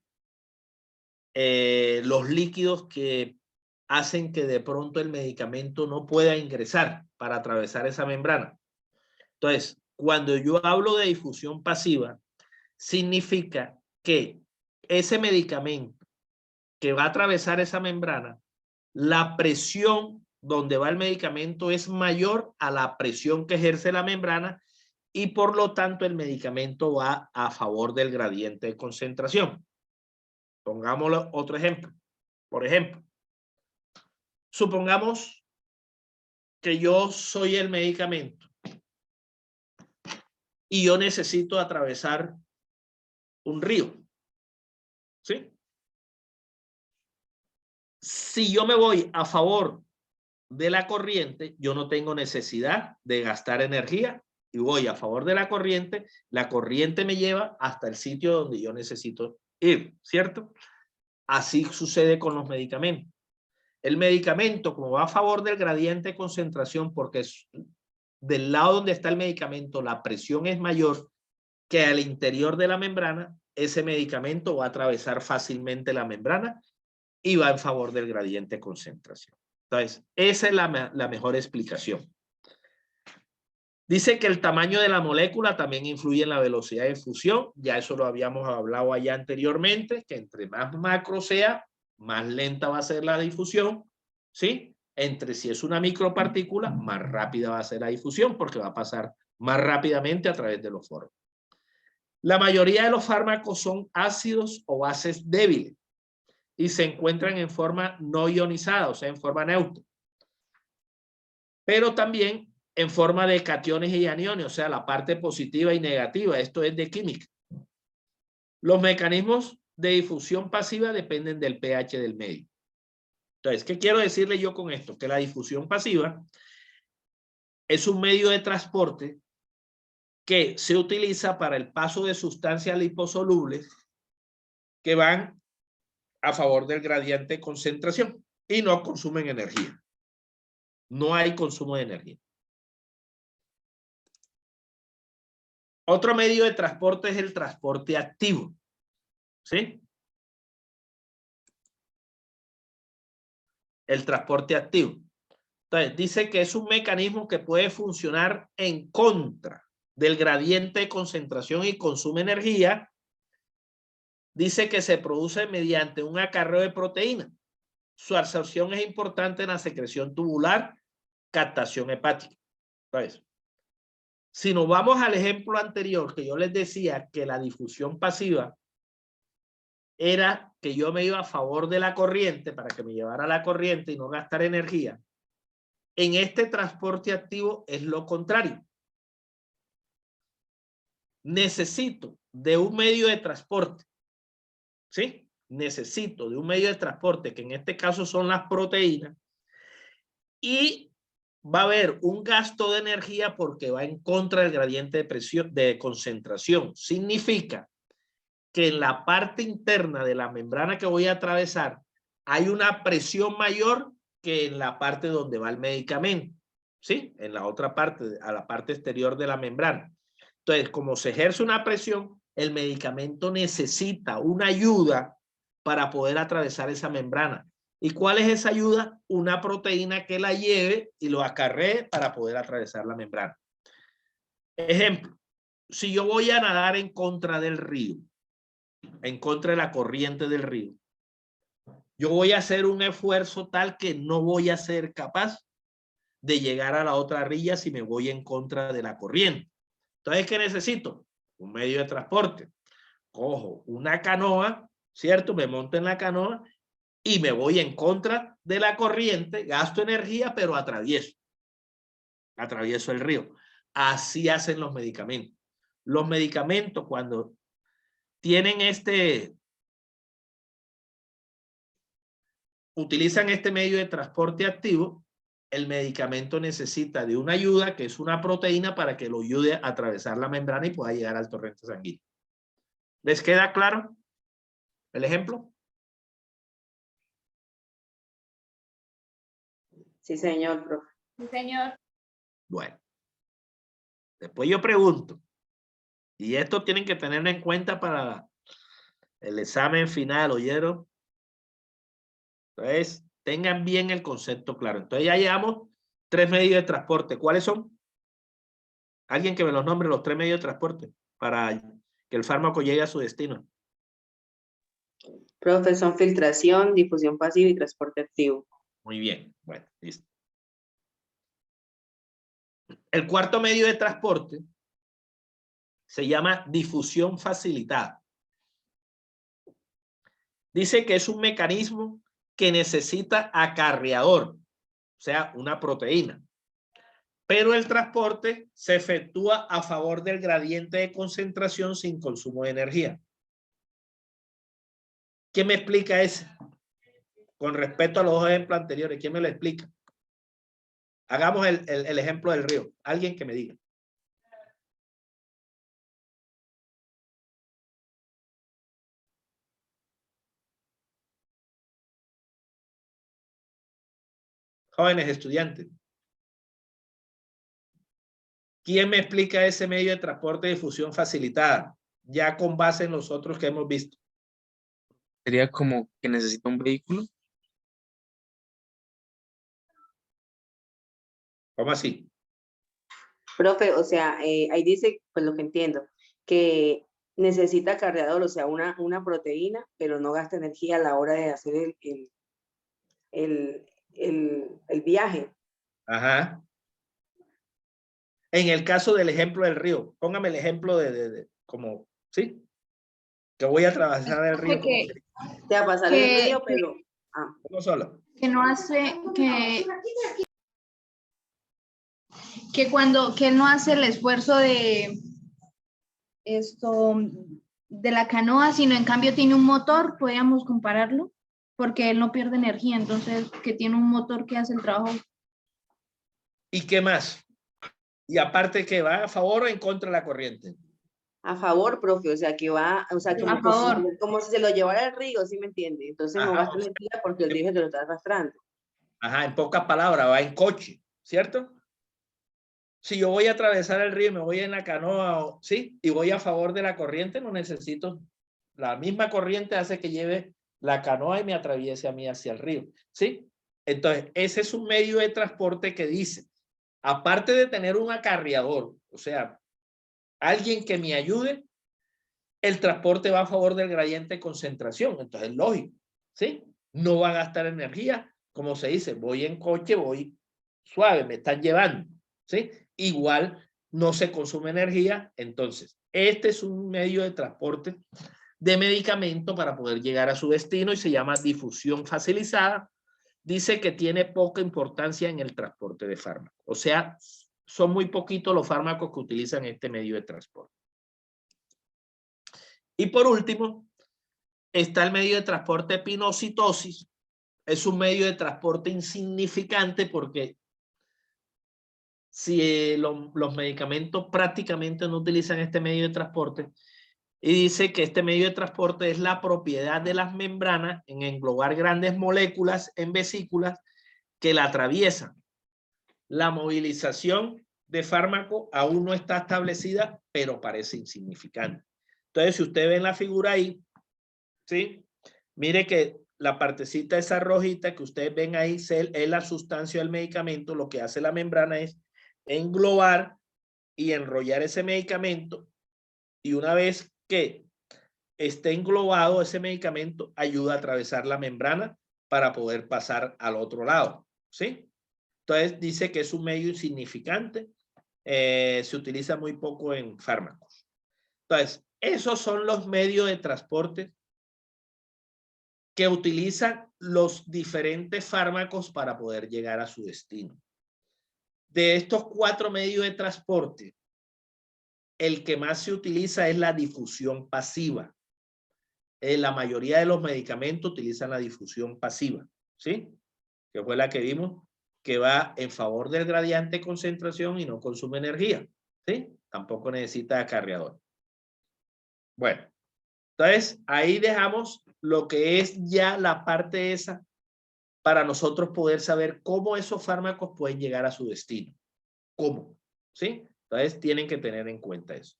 los líquidos que hacen que de pronto el medicamento no pueda ingresar para atravesar esa membrana. Entonces, cuando yo hablo de difusión pasiva, significa que ese medicamento que va a atravesar esa membrana, la presión donde va el medicamento es mayor a la presión que ejerce la membrana y por lo tanto el medicamento va a favor del gradiente de concentración. Pongámoslo otro ejemplo. Por ejemplo, supongamos que yo soy el medicamento y yo necesito atravesar un río. ¿Sí? Si yo me voy a favor de la corriente, yo no tengo necesidad de gastar energía y voy a favor de la corriente me lleva hasta el sitio donde yo necesito ir, ¿cierto? Así sucede con los medicamentos. El medicamento, como va a favor del gradiente de concentración, porque es del lado donde está el medicamento, la presión es mayor que al interior de la membrana, ese medicamento va a atravesar fácilmente la membrana y va en favor del gradiente de concentración. Entonces, esa es la mejor explicación. Dice que el tamaño de la molécula también influye en la velocidad de fusión. Ya eso lo habíamos hablado allá anteriormente, que entre más macro sea, más lenta va a ser la difusión, ¿sí? Si es una micropartícula, más rápida va a ser la difusión porque va a pasar más rápidamente a través de los poros. La mayoría de los fármacos son ácidos o bases débiles y se encuentran en forma no ionizada, o sea, en forma neutra. Pero también en forma de cationes y aniones, o sea, la parte positiva y negativa. Esto es de química. Los mecanismos de difusión pasiva dependen del pH del medio. Entonces, ¿qué quiero decirle yo con esto? Que la difusión pasiva es un medio de transporte que se utiliza para el paso de sustancias liposolubles que van a favor del gradiente de concentración y no consumen energía. No hay consumo de energía. Otro medio de transporte es el transporte activo. ¿Sí? El transporte activo. Entonces, dice que es un mecanismo que puede funcionar en contra del gradiente de concentración y consume energía. Dice que se produce mediante un acarreo de proteína. Su absorción es importante en la secreción tubular, captación hepática. Entonces, si nos vamos al ejemplo anterior, que yo les decía que la difusión pasiva era que yo me iba a favor de la corriente para que me llevara la corriente y no gastar energía. En este transporte activo es lo contrario. Necesito de un medio de transporte. ¿Sí? Necesito de un medio de transporte, que en este caso son las proteínas, y va a haber un gasto de energía porque va en contra del gradiente de presión, de concentración. Significa que en la parte interna de la membrana que voy a atravesar hay una presión mayor que en la parte donde va el medicamento, ¿sí? En la otra parte, a la parte exterior de la membrana. Entonces, como se ejerce una presión, el medicamento necesita una ayuda para poder atravesar esa membrana. ¿Y cuál es esa ayuda? Una proteína que la lleve y lo acarree para poder atravesar la membrana. Ejemplo, si yo voy a nadar en contra del río, en contra de la corriente del río, yo voy a hacer un esfuerzo tal que no voy a ser capaz de llegar a la otra orilla si me voy en contra de la corriente. Entonces, ¿qué necesito? Un medio de transporte. Cojo una canoa, ¿cierto? Me monto en la canoa y me voy en contra de la corriente, gasto energía, pero atravieso el río. Así hacen los medicamentos. Los medicamentos, cuando tienen utilizan este medio de transporte activo, el medicamento necesita de una ayuda, que es una proteína, para que lo ayude a atravesar la membrana y pueda llegar al torrente sanguíneo. ¿Les queda claro el ejemplo? Sí, señor, profe. Sí, señor. Bueno. Después yo pregunto, y esto tienen que tenerlo en cuenta para el examen final, ¿oyeron? Entonces, tengan bien el concepto claro. Entonces ya llevamos 3 medios de transporte. ¿Cuáles son? Alguien que me los nombre, los 3 medios de transporte para que el fármaco llegue a su destino. Profe, son filtración, difusión pasiva y transporte activo. Muy bien, bueno, listo. El cuarto medio de transporte se llama difusión facilitada. Dice que es un mecanismo que necesita acarreador, o sea, una proteína. Pero el transporte se efectúa a favor del gradiente de concentración sin consumo de energía. ¿Quién me explica ese? Con respecto a los dos ejemplos anteriores, ¿quién me lo explica? Hagamos el ejemplo del río. Alguien que me diga. Jóvenes estudiantes. ¿Quién me explica ese medio de transporte de difusión facilitada? Ya con base en los otros que hemos visto. Sería como que necesita un vehículo. ¿Cómo así? Profe, o sea, ahí dice, pues lo que entiendo, que necesita cargador, o sea, una proteína, pero no gasta energía a la hora de hacer el viaje. Ajá. En el caso del ejemplo del río, póngame el ejemplo como, ¿sí? Que voy a atravesar el río. O sea, pasar el río, pero... ¿Cómo solo? Que no hace, que él no hace el esfuerzo de de la canoa, sino en cambio tiene un motor, podríamos compararlo, porque él no pierde energía, entonces que tiene un motor que hace el trabajo. ¿Y qué más? Y aparte, que va a favor o en contra de la corriente. A favor, profe, o sea, que va, o sea, A favor. como si se lo llevara al río, ¿sí me entiende? Entonces no Ajá, gasta energía porque el río se lo está arrastrando. Ajá, en pocas palabras, va en coche, ¿cierto? Si yo voy a atravesar el río y me voy en la canoa, ¿sí? Y voy a favor de la corriente, no necesito. La misma corriente hace que lleve la canoa y me atraviese a mí hacia el río, ¿sí? Entonces, ese es un medio de transporte que dice, aparte de tener un acarreador, o sea, alguien que me ayude, el transporte va a favor del gradiente de concentración. Entonces, es lógico, ¿sí? No va a gastar energía. Como se dice, voy en coche, voy suave, me están llevando, ¿sí? Igual no se consume energía. Entonces, este es un medio de transporte de medicamento para poder llegar a su destino y se llama difusión facilitada. Dice que tiene poca importancia en el transporte de fármacos. O sea, son muy poquitos los fármacos que utilizan este medio de transporte. Y por último, está el medio de transporte epinocitosis. Es un medio de transporte insignificante porque si los medicamentos prácticamente no utilizan este medio de transporte, y dice que este medio de transporte es la propiedad de las membranas en englobar grandes moléculas en vesículas que la atraviesan. La movilización de fármaco aún no está establecida, pero parece insignificante. Entonces, si usted ve en la figura ahí, ¿sí? Mire que la partecita esa rojita que ustedes ven ahí es la sustancia del medicamento. Lo que hace la membrana es englobar y enrollar ese medicamento, y una vez que esté englobado ese medicamento, ayuda a atravesar la membrana para poder pasar al otro lado, ¿sí? Entonces dice que es un medio insignificante, se utiliza muy poco en fármacos. Entonces, esos son los medios de transporte que utilizan los diferentes fármacos para poder llegar a su destino. De estos 4 medios de transporte, el que más se utiliza es la difusión pasiva. la mayoría de los medicamentos utilizan la difusión pasiva, ¿sí? Que fue la que vimos, que va en favor del gradiente de concentración y no consume energía, ¿sí? Tampoco necesita acarreador. Bueno, entonces ahí dejamos lo que es ya la parte esa para nosotros poder saber cómo esos fármacos pueden llegar a su destino. ¿Cómo? ¿Sí? Entonces tienen que tener en cuenta eso.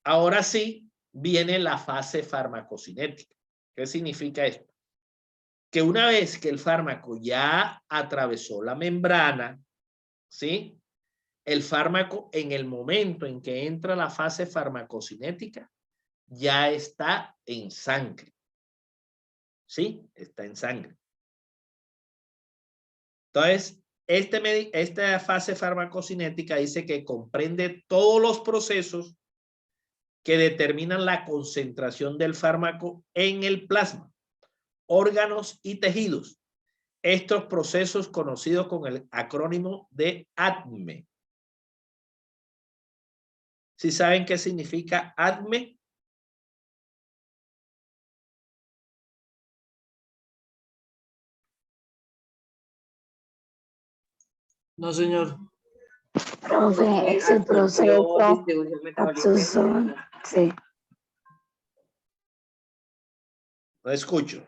Ahora sí viene la fase farmacocinética. ¿Qué significa esto? Que una vez que el fármaco ya atravesó la membrana, ¿sí? El fármaco en el momento en que entra la fase farmacocinética ya está en sangre. ¿Sí? Está en sangre. Entonces, esta fase farmacocinética dice que comprende todos los procesos que determinan la concentración del fármaco en el plasma, órganos y tejidos. Estos procesos conocidos con el acrónimo de ADME. ¿Sí saben qué significa ADME? No, señor. Profe, es el Absorción, proceso, distribución, metabolismo. absorción, sí. No escucho.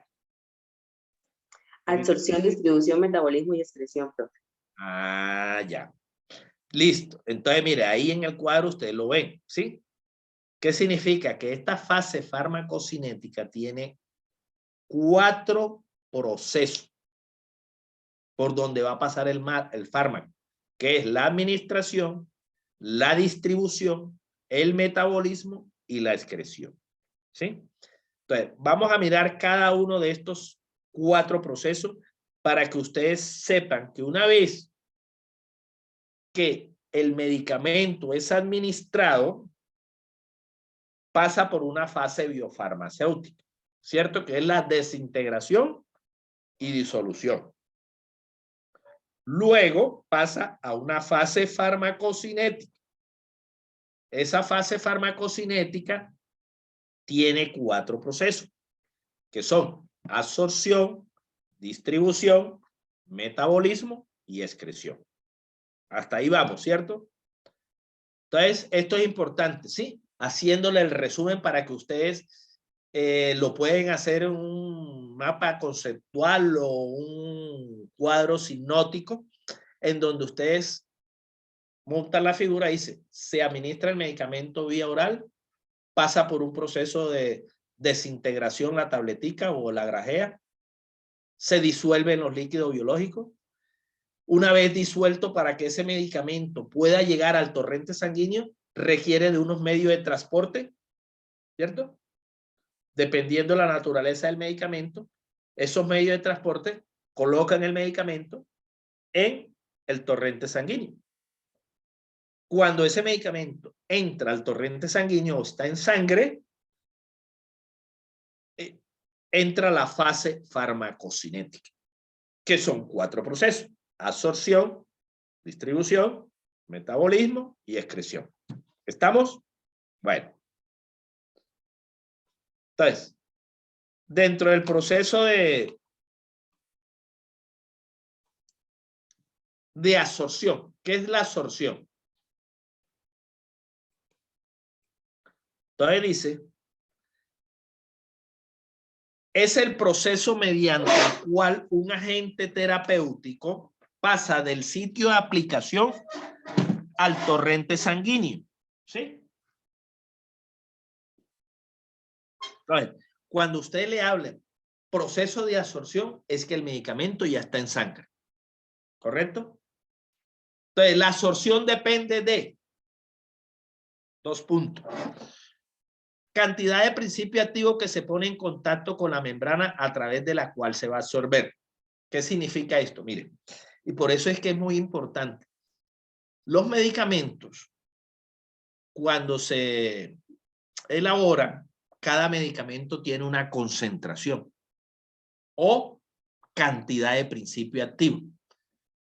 Absorción, distribución, metabolismo y excreción, profe. Ah, ya. Listo. Entonces, mire, ahí en el cuadro ustedes lo ven, ¿sí? ¿Qué significa? Que esta fase farmacocinética tiene 4 procesos por donde va a pasar el fármaco, que es la administración, la distribución, el metabolismo y la excreción, ¿sí? Entonces, vamos a mirar cada uno de estos 4 procesos para que ustedes sepan que una vez que el medicamento es administrado, pasa por una fase biofarmacéutica, ¿cierto? Que es la desintegración y disolución. Luego pasa a una fase farmacocinética. Esa fase farmacocinética tiene 4 procesos, que son absorción, distribución, metabolismo y excreción. Hasta ahí vamos, ¿cierto? Entonces, esto es importante, ¿sí? Haciéndole el resumen para que ustedes lo pueden hacer en un mapa conceptual o un cuadro sinóptico en donde ustedes montan la figura y dice, se administra el medicamento vía oral, pasa por un proceso de desintegración la tabletica o la grajea, se disuelve en los líquidos biológicos. Una vez disuelto, para que ese medicamento pueda llegar al torrente sanguíneo, requiere de unos medios de transporte, ¿cierto? Dependiendo de la naturaleza del medicamento, esos medios de transporte colocan el medicamento en el torrente sanguíneo. Cuando ese medicamento entra al torrente sanguíneo o está en sangre, entra la fase farmacocinética, que son 4 procesos: absorción, distribución, metabolismo y excreción. ¿Estamos? Bueno. Entonces, dentro del proceso de absorción, ¿qué es la absorción? Entonces dice, es el proceso mediante el cual un agente terapéutico pasa del sitio de aplicación al torrente sanguíneo, ¿sí? Entonces, cuando usted le habla proceso de absorción, es que el medicamento ya está en sangre, ¿correcto? Entonces, la absorción depende de 2 puntos. Cantidad de principio activo que se pone en contacto con la membrana a través de la cual se va a absorber. ¿Qué significa esto? Miren, y por eso es que es muy importante. Los medicamentos, cuando se elaboran, cada medicamento tiene una concentración o cantidad de principio activo.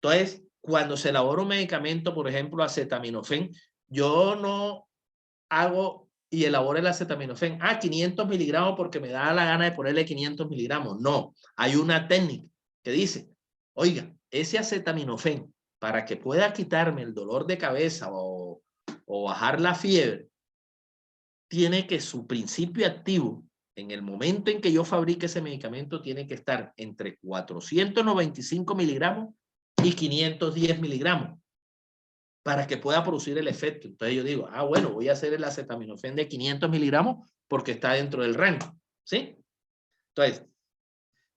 Entonces, cuando se elabora un medicamento, por ejemplo, acetaminofén, yo no hago y elabora el acetaminofén. 500 miligramos porque me da la gana de ponerle 500 miligramos. No, hay una técnica que dice, oiga, ese acetaminofén, para que pueda quitarme el dolor de cabeza o bajar la fiebre, tiene que su principio activo, en el momento en que yo fabrique ese medicamento, tiene que estar entre 495 miligramos y 510 miligramos para que pueda producir el efecto. Entonces yo digo, bueno, voy a hacer el acetaminofén de 500 miligramos porque está dentro del rango, ¿sí? Entonces,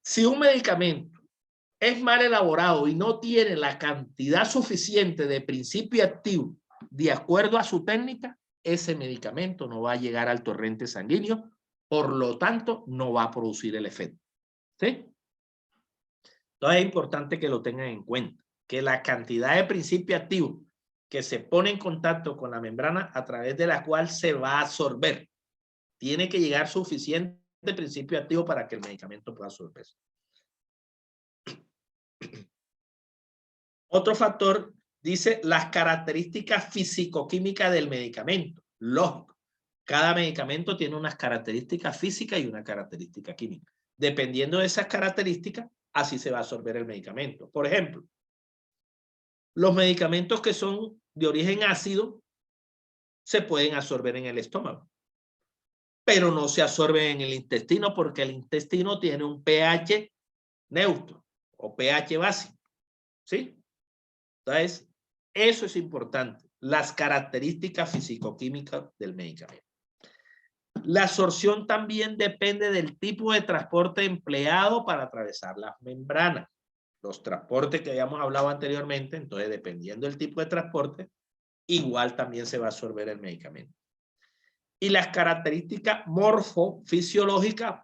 si un medicamento es mal elaborado y no tiene la cantidad suficiente de principio activo de acuerdo a su técnica, ese medicamento no va a llegar al torrente sanguíneo, por lo tanto, no va a producir el efecto, ¿sí? Entonces es importante que lo tengan en cuenta, que la cantidad de principio activo que se pone en contacto con la membrana a través de la cual se va a absorber, tiene que llegar suficiente principio activo para que el medicamento pueda absorberse. Otro factor dice las características físico-químicas del medicamento. Lógico, cada medicamento tiene unas características físicas y una característica química. Dependiendo de esas características, así se va a absorber el medicamento. Por ejemplo, los medicamentos que son de origen ácido se pueden absorber en el estómago, pero no se absorben en el intestino porque el intestino tiene un pH neutro o pH básico, ¿sí? Entonces, eso es importante, las características físico-químicas del medicamento. La absorción también depende del tipo de transporte empleado para atravesar las membranas. Los transportes que habíamos hablado anteriormente, entonces dependiendo del tipo de transporte, igual también se va a absorber el medicamento. Y las características morfofisiológicas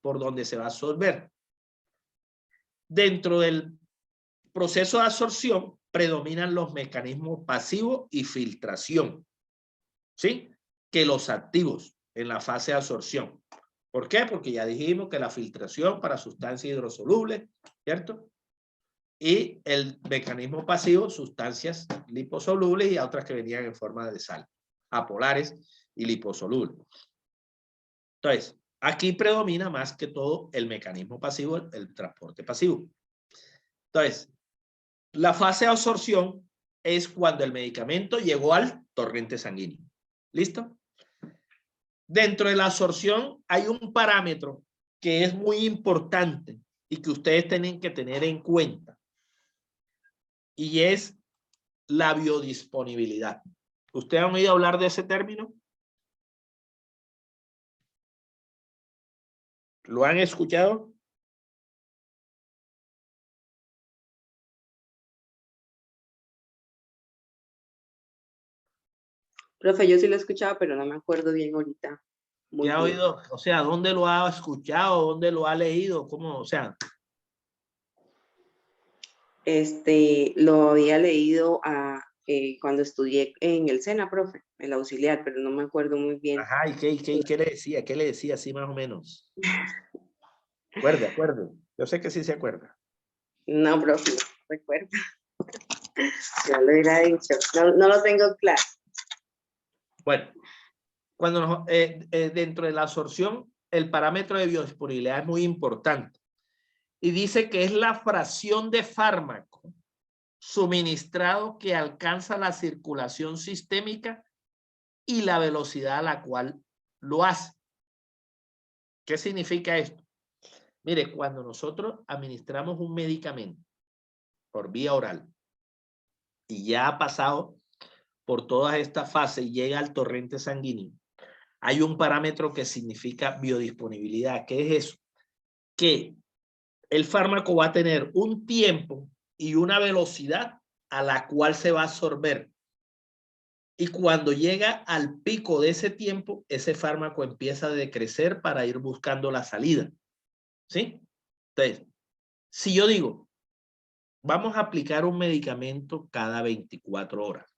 por donde se va a absorber. Dentro del proceso de absorción predominan los mecanismos pasivos y filtración, ¿sí? Que los activos en la fase de absorción. ¿Por qué? Porque ya dijimos que la filtración para sustancias hidrosolubles, ¿cierto? Y el mecanismo pasivo, sustancias liposolubles y otras que venían en forma de sal, apolares y liposolubles. Entonces, aquí predomina más que todo el mecanismo pasivo, el transporte pasivo. Entonces, la fase de absorción es cuando el medicamento llegó al torrente sanguíneo. ¿Listo? Dentro de la absorción hay un parámetro que es muy importante y que ustedes tienen que tener en cuenta. Y es la biodisponibilidad. ¿Ustedes han oído hablar de ese término? ¿Lo han escuchado? Profe, yo sí lo he escuchado, pero no me acuerdo bien ahorita. Muy ¿Qué ha bien. oído? O sea, ¿dónde lo ha escuchado? ¿Dónde lo ha leído? ¿Cómo? O sea, Lo había leído cuando estudié en el SENA, profe, el auxiliar, pero no me acuerdo muy bien. ajá, ¿y qué le decía? ¿Qué le decía así más o menos? Acuerde. Yo sé que sí se acuerda. No, profe, no recuerdo. Ya lo hubiera dicho. No lo tengo claro. Bueno, cuando dentro de la absorción, el parámetro de biodisponibilidad es muy importante. Y dice que es la fracción de fármaco suministrado que alcanza la circulación sistémica y la velocidad a la cual lo hace. ¿Qué significa esto? Mire, cuando nosotros administramos un medicamento por vía oral y ya ha pasado por todas estas fases y llega al torrente sanguíneo, hay un parámetro que significa biodisponibilidad. ¿Qué es eso? Que el fármaco va a tener un tiempo y una velocidad a la cual se va a absorber. Y cuando llega al pico de ese tiempo, ese fármaco empieza a decrecer para ir buscando la salida. ¿Sí? Entonces, si yo digo, vamos a aplicar un medicamento cada 24 horas.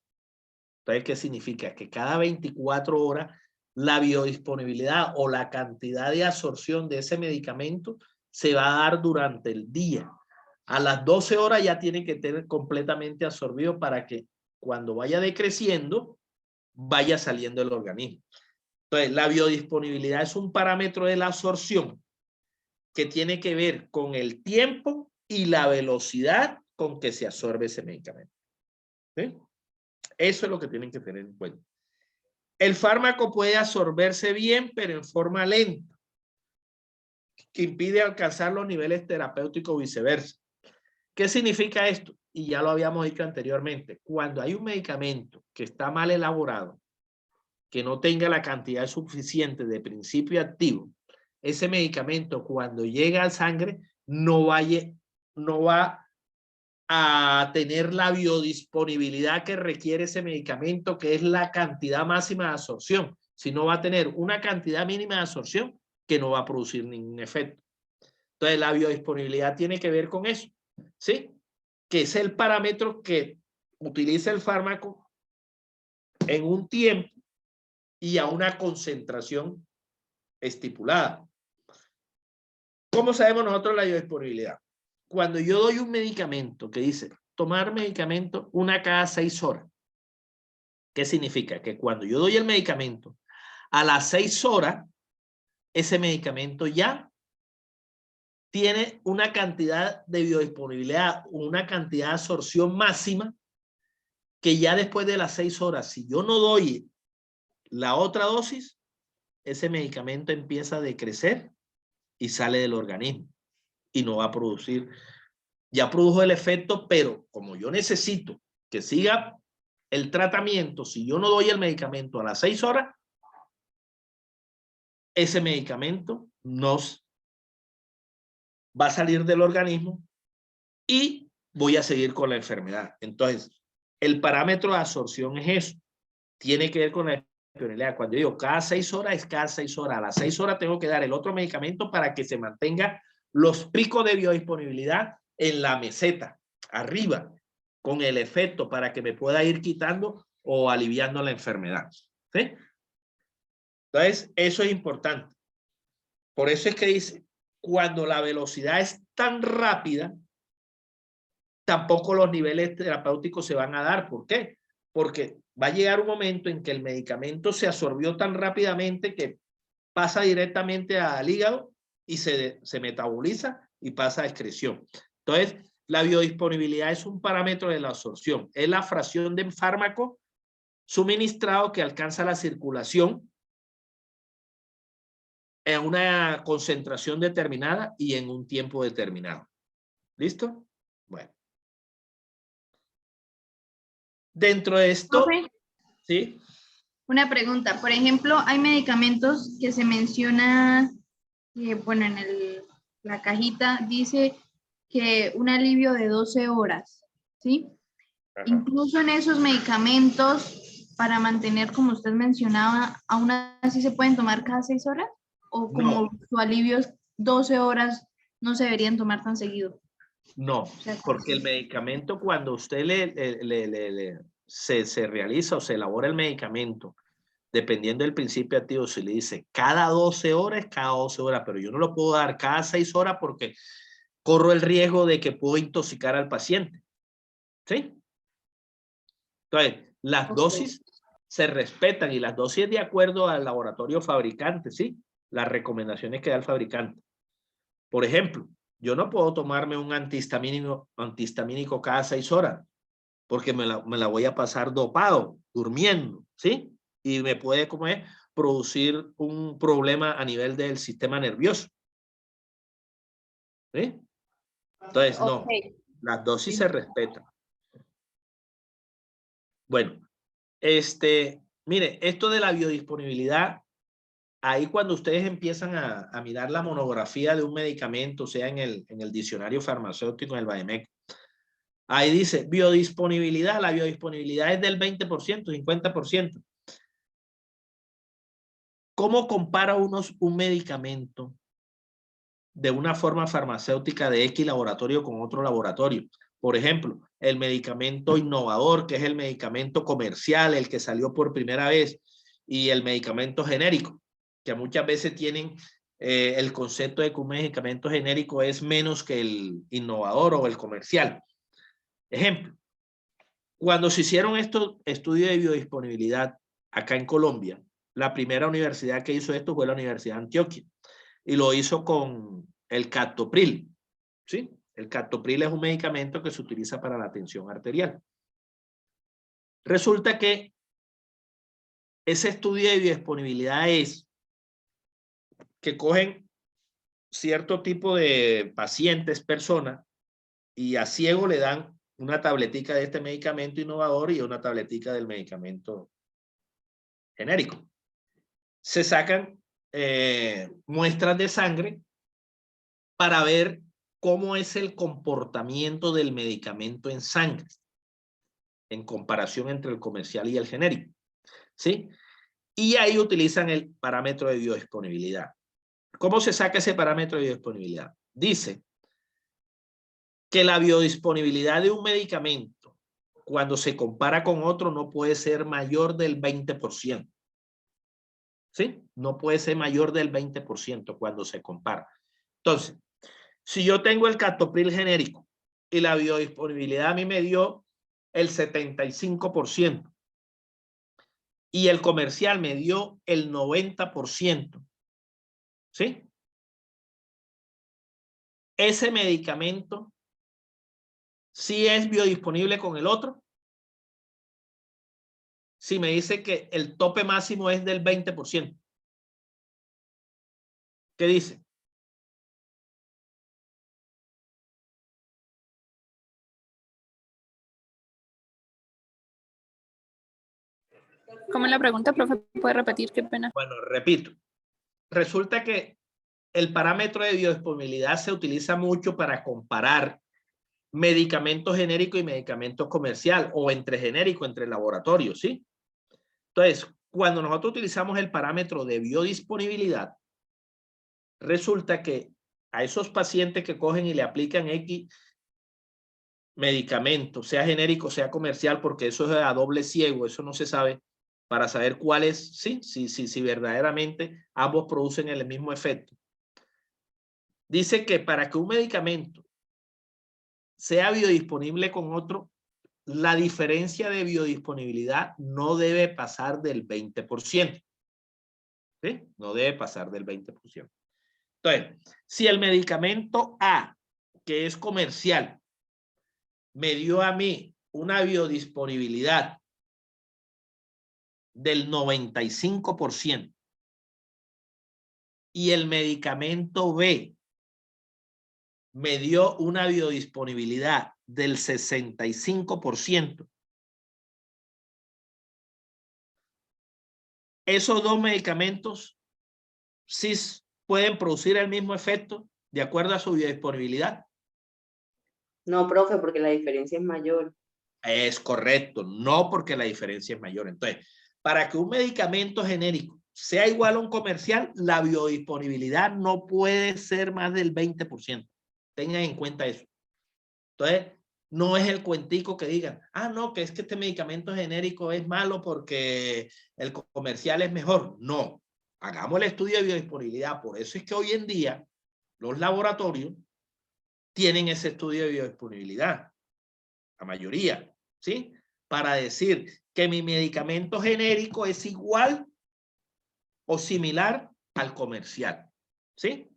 Entonces, ¿qué significa? Que cada 24 horas la biodisponibilidad o la cantidad de absorción de ese medicamento se va a dar durante el día. A las 12 horas ya tiene que tener completamente absorbido para que cuando vaya decreciendo, vaya saliendo del organismo. Entonces, la biodisponibilidad es un parámetro de la absorción que tiene que ver con el tiempo y la velocidad con que se absorbe ese medicamento. ¿Sí? Eso es lo que tienen que tener en cuenta. El fármaco puede absorberse bien, pero en forma lenta, que impide alcanzar los niveles terapéuticos o viceversa. ¿Qué significa esto? Y ya lo habíamos dicho anteriormente. Cuando hay un medicamento que está mal elaborado, que no tenga la cantidad suficiente de principio activo, ese medicamento cuando llega a sangre no va a tener la biodisponibilidad que requiere ese medicamento, que es la cantidad máxima de absorción, sino va a tener una cantidad mínima de absorción que no va a producir ningún efecto. Entonces, la biodisponibilidad tiene que ver con eso, ¿sí? Que es el parámetro que utiliza el fármaco en un tiempo y a una concentración estipulada. ¿Cómo sabemos nosotros la biodisponibilidad? Cuando yo doy un medicamento que dice tomar medicamento una cada 6 horas. ¿Qué significa? Que cuando yo doy el medicamento a las 6 horas, ese medicamento ya tiene una cantidad de biodisponibilidad, una cantidad de absorción máxima, que ya después de las 6 horas, si yo no doy la otra dosis, ese medicamento empieza a decrecer y sale del organismo y no va a producir. Ya produjo el efecto, pero como yo necesito que siga el tratamiento, si yo no doy el medicamento a las 6 horas, ese medicamento nos va a salir del organismo y voy a seguir con la enfermedad. Entonces, el parámetro de absorción es eso. Tiene que ver con la disponibilidad. Cuando yo digo cada 6 horas, es cada 6 horas. A las 6 horas tengo que dar el otro medicamento para que se mantenga los picos de biodisponibilidad en la meseta, arriba, con el efecto para que me pueda ir quitando o aliviando la enfermedad. ¿Sí? Entonces, eso es importante. Por eso es que dice, cuando la velocidad es tan rápida, tampoco los niveles terapéuticos se van a dar. ¿Por qué? Porque va a llegar un momento en que el medicamento se absorbió tan rápidamente que pasa directamente al hígado y se metaboliza y pasa a excreción. Entonces, la biodisponibilidad es un parámetro de la absorción. Es la fracción de fármaco suministrado que alcanza la circulación en una concentración determinada y en un tiempo determinado. ¿Listo? Bueno. Dentro de esto, Profe, ¿sí? una pregunta. Por ejemplo, hay medicamentos que se menciona, bueno, en la cajita dice que un alivio de 12 horas, ¿sí? Ajá. Incluso en esos medicamentos, para mantener, como usted mencionaba, ¿aún así se pueden tomar cada 6 horas? ¿O como No. su alivio es 12 horas, no se deberían tomar tan seguido? No, porque el medicamento, cuando usted se realiza o se elabora el medicamento, dependiendo del principio activo, si le dice cada 12 horas, cada 12 horas, pero yo no lo puedo dar cada 6 horas porque corro el riesgo de que puedo intoxicar al paciente. ¿Sí? Entonces, las dosis se respetan y las dosis de acuerdo al laboratorio fabricante, ¿sí? Las recomendaciones que da el fabricante. Por ejemplo, yo no puedo tomarme un antihistamínico cada 6 horas porque me la voy a pasar dopado, durmiendo, ¿sí? Y me puede, producir un problema a nivel del sistema nervioso. ¿Sí? Entonces, no, las dosis se respetan. Bueno, mire, esto de la biodisponibilidad, ahí cuando ustedes empiezan a mirar la monografía de un medicamento, sea en el diccionario farmacéutico, en el Bademecum, ahí dice biodisponibilidad, la biodisponibilidad es del 20%, 50%. ¿Cómo compara un medicamento de una forma farmacéutica de X laboratorio con otro laboratorio? Por ejemplo, el medicamento innovador, que es el medicamento comercial, el que salió por primera vez, y el medicamento genérico, que muchas veces tienen el concepto de que un medicamento genérico es menos que el innovador o el comercial. Ejemplo, cuando se hicieron estos estudios de biodisponibilidad, acá en Colombia. La primera universidad que hizo esto fue la Universidad de Antioquia. Y lo hizo con el captopril. ¿Sí? El captopril es un medicamento que se utiliza para la tensión arterial. Resulta que ese estudio de biodisponibilidad es que cogen cierto tipo de pacientes, personas, y a ciego le dan una tabletica de este medicamento innovador y una tabletica del medicamento genérico. Se sacan muestras de sangre para ver cómo es el comportamiento del medicamento en sangre en comparación entre el comercial y el genérico, ¿sí? Y ahí utilizan el parámetro de biodisponibilidad. ¿Cómo se saca ese parámetro de biodisponibilidad? Dice que la biodisponibilidad de un medicamento, cuando se compara con otro, no puede ser mayor del 20%. ¿Sí? No puede ser mayor del 20% cuando se compara. Entonces, si yo tengo el captopril genérico y la biodisponibilidad a mí me dio el 75% y el comercial me dio el 90%, ¿sí? Ese medicamento sí es biodisponible con el otro. Si me dice que el tope máximo es del 20%. ¿Qué dice? ¿Cómo es la pregunta, profe? ¿Puede repetir? Qué pena. Bueno, repito. Resulta que el parámetro de biodisponibilidad se utiliza mucho para comparar medicamentos genéricos y medicamentos comercial o entre genérico, entre laboratorios, ¿sí? Entonces, cuando nosotros utilizamos el parámetro de biodisponibilidad, resulta que a esos pacientes que cogen y le aplican X medicamento, sea genérico, sea comercial, porque eso es a doble ciego, eso no se sabe, para saber cuál es, sí, si verdaderamente ambos producen el mismo efecto. Dice que para que un medicamento sea biodisponible con otro, la diferencia de biodisponibilidad no debe pasar del 20%. ¿Sí? No debe pasar del 20%. Entonces, si el medicamento A, que es comercial, me dio a mí una biodisponibilidad del 95% y el medicamento B me dio una biodisponibilidad del 65%, esos dos medicamentos sí pueden producir el mismo efecto de acuerdo a su biodisponibilidad. No, profe, porque la diferencia es mayor. Es correcto, no porque la diferencia es mayor. Entonces, para que un medicamento genérico sea igual a un comercial, la biodisponibilidad no puede ser más del 20%. Tengan en cuenta eso. Entonces, no es el cuentico que digan, ah, no, que es que este medicamento genérico es malo porque el comercial es mejor. No, hagamos el estudio de biodisponibilidad. Por eso es que hoy en día los laboratorios tienen ese estudio de biodisponibilidad. La mayoría, ¿sí? Para decir que mi medicamento genérico es igual o similar al comercial, ¿sí?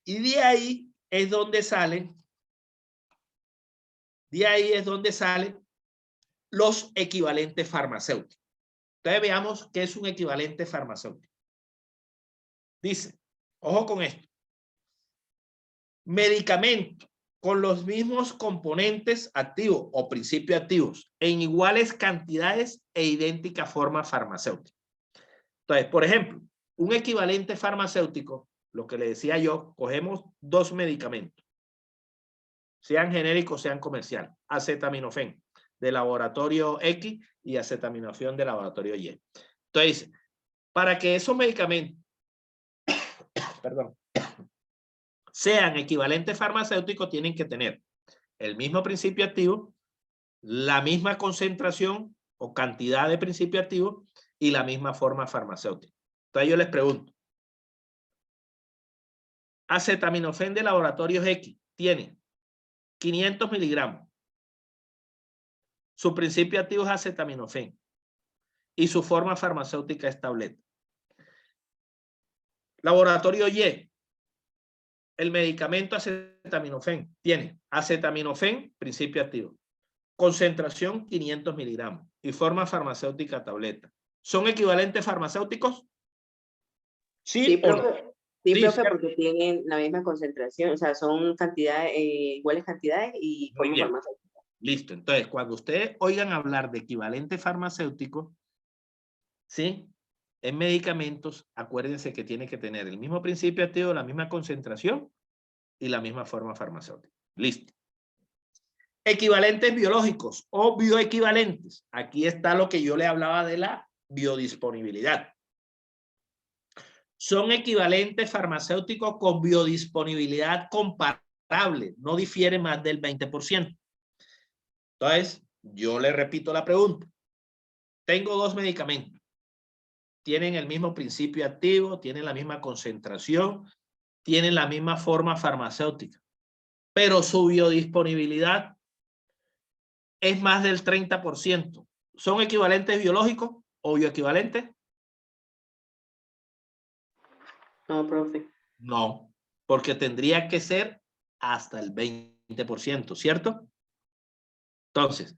Y de ahí es donde salen los equivalentes farmacéuticos. Entonces veamos qué es un equivalente farmacéutico. Dice, ojo con esto, medicamento con los mismos componentes activos o principios activos en iguales cantidades e idéntica forma farmacéutica. Entonces, por ejemplo, un equivalente farmacéutico, lo que le decía yo, cogemos dos medicamentos, sean genéricos, sean comerciales, acetaminofén de laboratorio X y acetaminofén de laboratorio Y. Entonces, para que esos medicamentos, perdón, sean equivalentes farmacéuticos, tienen que tener el mismo principio activo, la misma concentración o cantidad de principio activo y la misma forma farmacéutica. Entonces yo les pregunto, acetaminofén de laboratorios X tiene 500 miligramos. Su principio activo es acetaminofén. y su forma farmacéutica es tableta. Laboratorio Y. El medicamento acetaminofén tiene acetaminofén, principio activo. Concentración 500 miligramos y forma farmacéutica tableta. ¿Son equivalentes farmacéuticos? ¿Sí, Sí, o no? profe, sí, Sí, profe, cierto. porque tienen la misma concentración, o sea, son cantidades, iguales cantidades y Muy forma bien. farmacéutica. Listo. Entonces, cuando ustedes oigan hablar de equivalente farmacéutico, ¿sí? En medicamentos, acuérdense que tiene que tener el mismo principio activo, la misma concentración y la misma forma farmacéutica. Listo. Equivalentes biológicos o bioequivalentes. Aquí está lo que yo le hablaba de la biodisponibilidad. Son equivalentes farmacéuticos con biodisponibilidad comparable. No difiere más del 20%. Entonces, yo le repito la pregunta. Tengo dos medicamentos. Tienen el mismo principio activo, tienen la misma concentración, tienen la misma forma farmacéutica, pero su biodisponibilidad es más del 30%. ¿Son equivalentes biológicos o bioequivalentes? No, profe. No, porque tendría que ser hasta el 20%, ¿cierto? Entonces,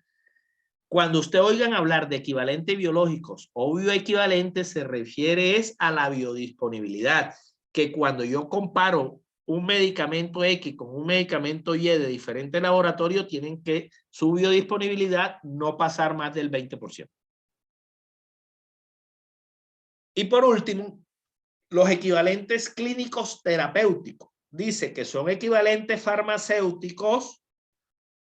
cuando usted oigan hablar de equivalentes biológicos o bioequivalentes, se refiere es a la biodisponibilidad, que cuando yo comparo un medicamento X con un medicamento Y de diferente laboratorio, tienen que su biodisponibilidad no pasar más del 20%. Y por último, los equivalentes clínicos terapéuticos. Dice que son equivalentes farmacéuticos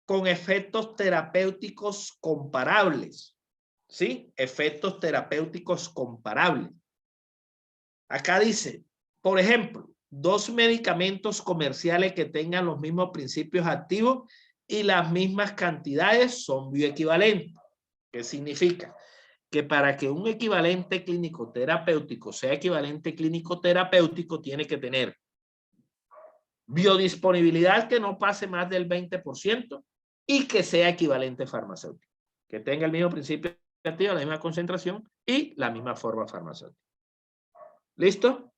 con efectos terapéuticos comparables. ¿Sí? Efectos terapéuticos comparables. Acá dice, por ejemplo, dos medicamentos comerciales que tengan los mismos principios activos y las mismas cantidades son bioequivalentes. ¿Qué significa? Que para que un equivalente clínico terapéutico sea equivalente clínico terapéutico, tiene que tener biodisponibilidad que no pase más del 20% y que sea equivalente farmacéutico. Que tenga el mismo principio activo, la misma concentración y la misma forma farmacéutica. ¿Listo?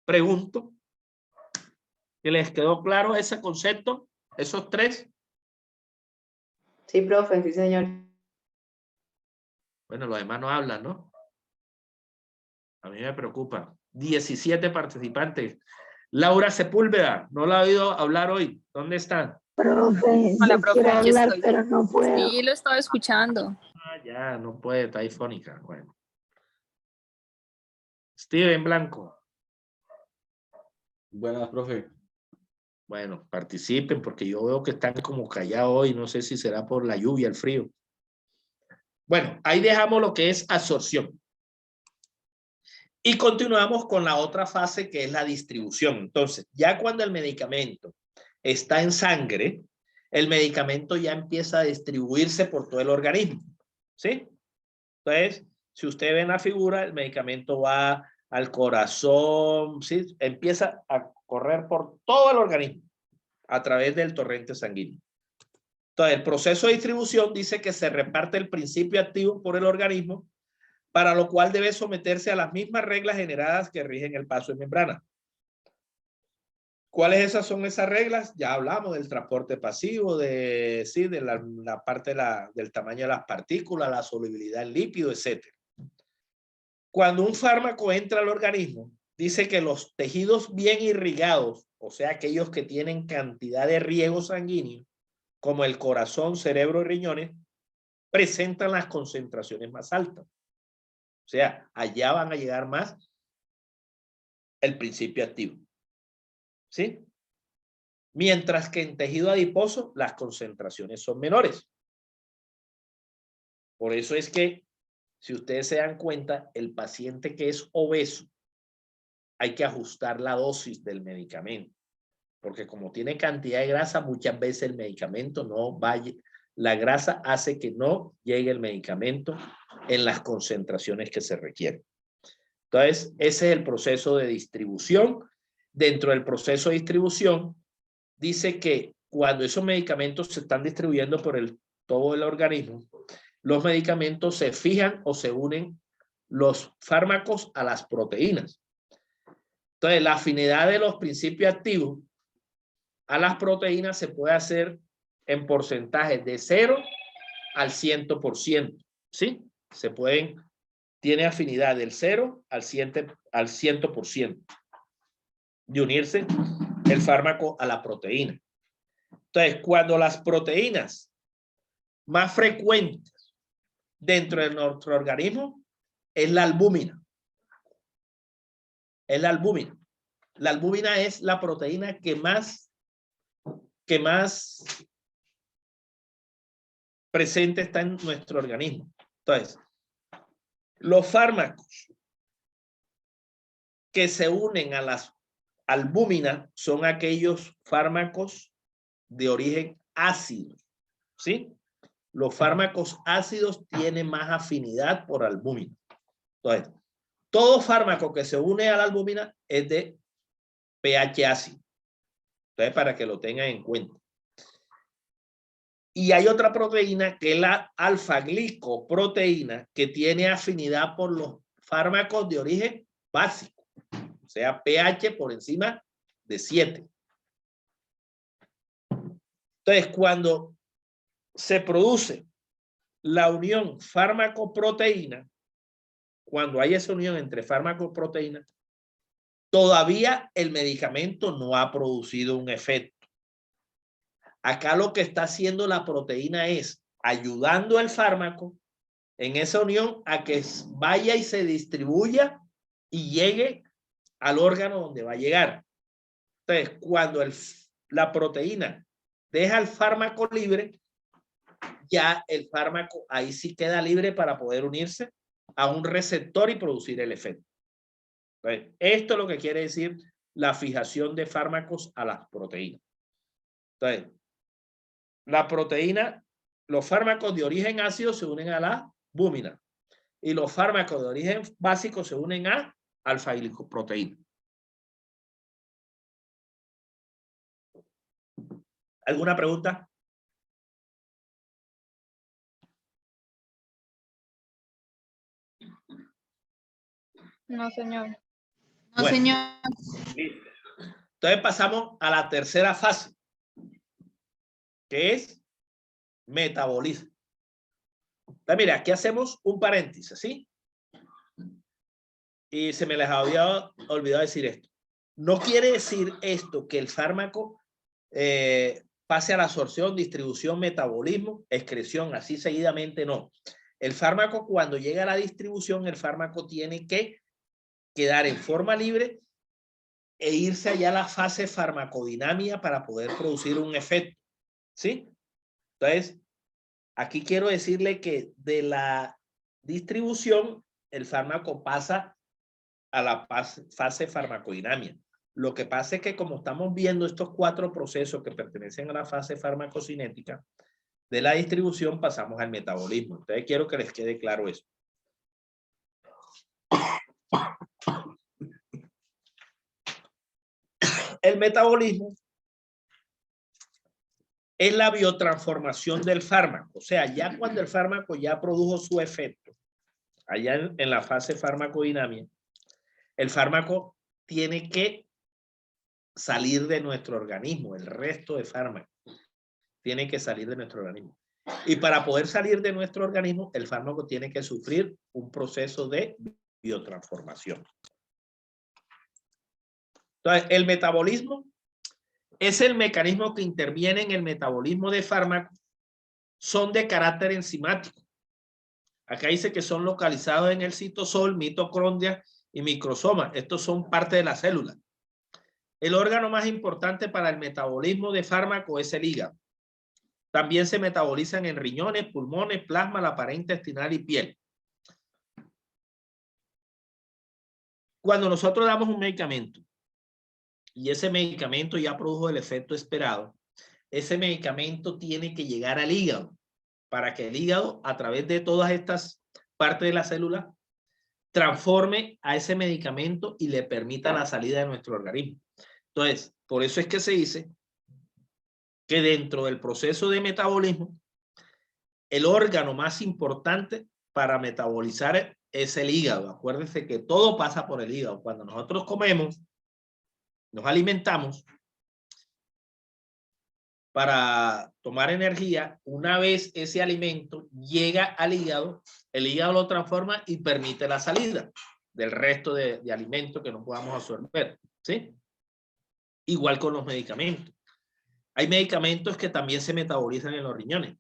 Pregunto. ¿Que les quedó claro ese concepto? ¿Esos tres? Sí, profe, sí, señor. Bueno, los demás no hablan, ¿no? A mí me preocupa. 17 participantes. Laura Sepúlveda, no la he oído hablar hoy. ¿Dónde están? Profe, Hola, yo profe, quiero aquí hablar, estoy. pero no puedo. Sí, lo estaba escuchando. Ah, ya, no puede, está ifónica. Bueno. Steven Blanco. Buenas, profe. Bueno, participen porque yo veo que están como callados hoy. No sé si será por la lluvia, el frío. Bueno, ahí dejamos lo que es absorción. Y continuamos con la otra fase que es la distribución. Entonces, ya cuando el medicamento está en sangre, el medicamento ya empieza a distribuirse por todo el organismo. ¿Sí? Entonces, si usted ve en la figura, el medicamento va al corazón, ¿sí? Empieza a correr por todo el organismo a través del torrente sanguíneo. Entonces, el proceso de distribución dice que se reparte el principio activo por el organismo, para lo cual debe someterse a las mismas reglas generadas que rigen el paso de membrana. ¿Cuáles son esas reglas? Ya hablamos del transporte pasivo, de la parte del tamaño de las partículas, la solubilidad en líquido, etc. Cuando un fármaco entra al organismo, dice que los tejidos bien irrigados, o sea, aquellos que tienen cantidad de riego sanguíneo, como el corazón, cerebro y riñones, presentan las concentraciones más altas. O sea, allá van a llegar más el principio activo. ¿Sí? Mientras que en tejido adiposo las concentraciones son menores. Por eso es que, si ustedes se dan cuenta, el paciente que es obeso, hay que ajustar la dosis del medicamento. Porque como tiene cantidad de grasa, muchas veces el medicamento no va, la grasa hace que no llegue el medicamento en las concentraciones que se requieren. Entonces, ese es el proceso de distribución. Dentro del proceso de distribución, dice que cuando esos medicamentos se están distribuyendo por todo el organismo, los medicamentos se fijan o se unen los fármacos a las proteínas. Entonces, la afinidad de los principios activos a las proteínas se puede hacer en porcentajes de 0 al 100%. ¿Sí? Se pueden, tiene afinidad del 0 al 100% de unirse el fármaco a la proteína. Entonces, cuando las proteínas más frecuentes dentro de nuestro organismo es la albúmina. Es la albúmina. La albúmina es la proteína que más presente está en nuestro organismo. Entonces, los fármacos que se unen a las albúminas son aquellos fármacos de origen ácido. ¿Sí? Los fármacos ácidos tienen más afinidad por albúmina. Entonces, todo fármaco que se une a la albúmina es de pH ácido. Entonces, para que lo tengan en cuenta. Y hay otra proteína que es la alfa-glicoproteína que tiene afinidad por los fármacos de origen básico. O sea, pH por encima de 7. Entonces, cuando se produce la unión fármaco-proteína, cuando hay esa unión entre fármaco-proteína, todavía el medicamento no ha producido un efecto. Acá lo que está haciendo la proteína es ayudando al fármaco en esa unión a que vaya y se distribuya y llegue al órgano donde va a llegar. Entonces, cuando la proteína deja el fármaco libre, ya el fármaco ahí sí queda libre para poder unirse a un receptor y producir el efecto. Entonces, esto es lo que quiere decir la fijación de fármacos a las proteínas. Entonces, la proteína, los fármacos de origen ácido se unen a la albúmina y los fármacos de origen básico se unen a alfa-glicoproteína. ¿Alguna pregunta? No, señor. No, Bueno. señor. Listo. Entonces pasamos a la tercera fase, que es metabolismo. Entonces, mira, aquí hacemos un paréntesis, ¿sí? Y se me les había olvidado decir esto. No quiere decir esto que el fármaco pase a la absorción, distribución, metabolismo, excreción, así seguidamente, no. El fármaco, cuando llega a la distribución, el fármaco tiene que quedar en forma libre e irse allá a la fase farmacodinámica para poder producir un efecto. ¿Sí? Entonces, aquí quiero decirle que de la distribución, el fármaco pasa a la fase farmacodinámica. Lo que pasa es que como estamos viendo estos 4 procesos que pertenecen a la fase farmacocinética, de la distribución pasamos al metabolismo. Entonces, quiero que les quede claro eso. El metabolismo es la biotransformación del fármaco. O sea, ya cuando el fármaco ya produjo su efecto, allá en la fase farmacodinámica, el fármaco tiene que salir de nuestro organismo, el resto de fármaco tiene que salir de nuestro organismo. Y para poder salir de nuestro organismo, el fármaco tiene que sufrir un proceso de biotransformación. Entonces, el metabolismo es el mecanismo que interviene en el metabolismo de fármacos. Son de carácter enzimático. Acá dice que son localizados en el citosol, mitocondria y microsoma. Estos son parte de la célula. El órgano más importante para el metabolismo de fármaco es el hígado. También se metabolizan en riñones, pulmones, plasma, la pared intestinal y piel. Cuando nosotros damos un medicamento y ese medicamento ya produjo el efecto esperado, ese medicamento tiene que llegar al hígado para que el hígado, a través de todas estas partes de la célula, transforme a ese medicamento y le permita la salida de nuestro organismo. Entonces, por eso es que se dice que dentro del proceso de metabolismo, el órgano más importante para metabolizar es el hígado. Acuérdense que todo pasa por el hígado. Cuando nosotros comemos, nos alimentamos para tomar energía, una vez ese alimento llega al hígado, el hígado lo transforma y permite la salida del resto de alimentos que no podamos absorber, ¿sí? Igual con los medicamentos. Hay medicamentos que también se metabolizan en los riñones.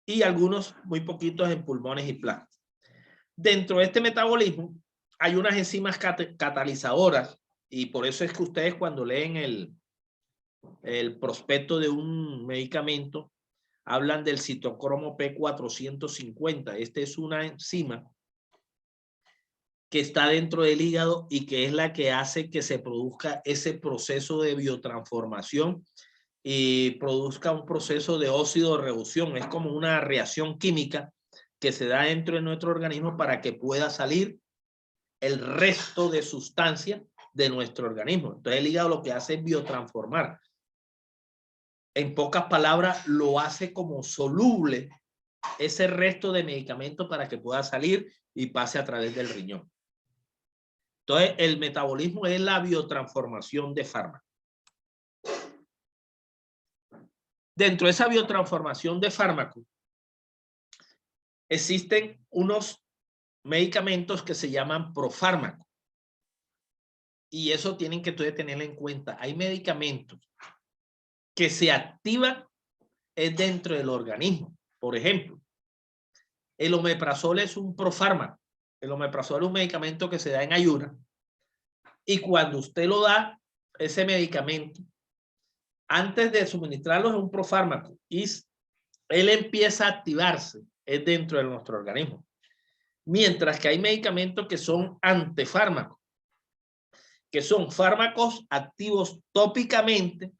Y algunos, muy poquitos, en pulmones y plasma. Dentro de este metabolismo hay unas enzimas catalizadoras, y por eso es que ustedes cuando leen el prospecto de un medicamento hablan del citocromo P450. Este es una enzima que está dentro del hígado y que es la que hace que se produzca ese proceso de biotransformación y produzca un proceso de óxido reducción. Es como una reacción química que se da dentro de nuestro organismo para que pueda salir el resto de sustancias de nuestro organismo. Entonces el hígado lo que hace es biotransformar. En pocas palabras, lo hace como soluble ese resto de medicamento para que pueda salir y pase a través del riñón. Entonces el metabolismo es la biotransformación de fármacos. Dentro de esa biotransformación de fármacos existen unos medicamentos que se llaman profármacos. Y eso tienen que ustedes tenerlo en cuenta. Hay medicamentos que se activan dentro del organismo. Por ejemplo, el omeprazol es un profármaco. El omeprazol es un medicamento que se da en ayunas. Y cuando usted lo da, ese medicamento, antes de suministrarlo es un profármaco y él empieza a activarse dentro de nuestro organismo. Mientras que hay medicamentos que son antefármacos, que son fármacos activos tópicamente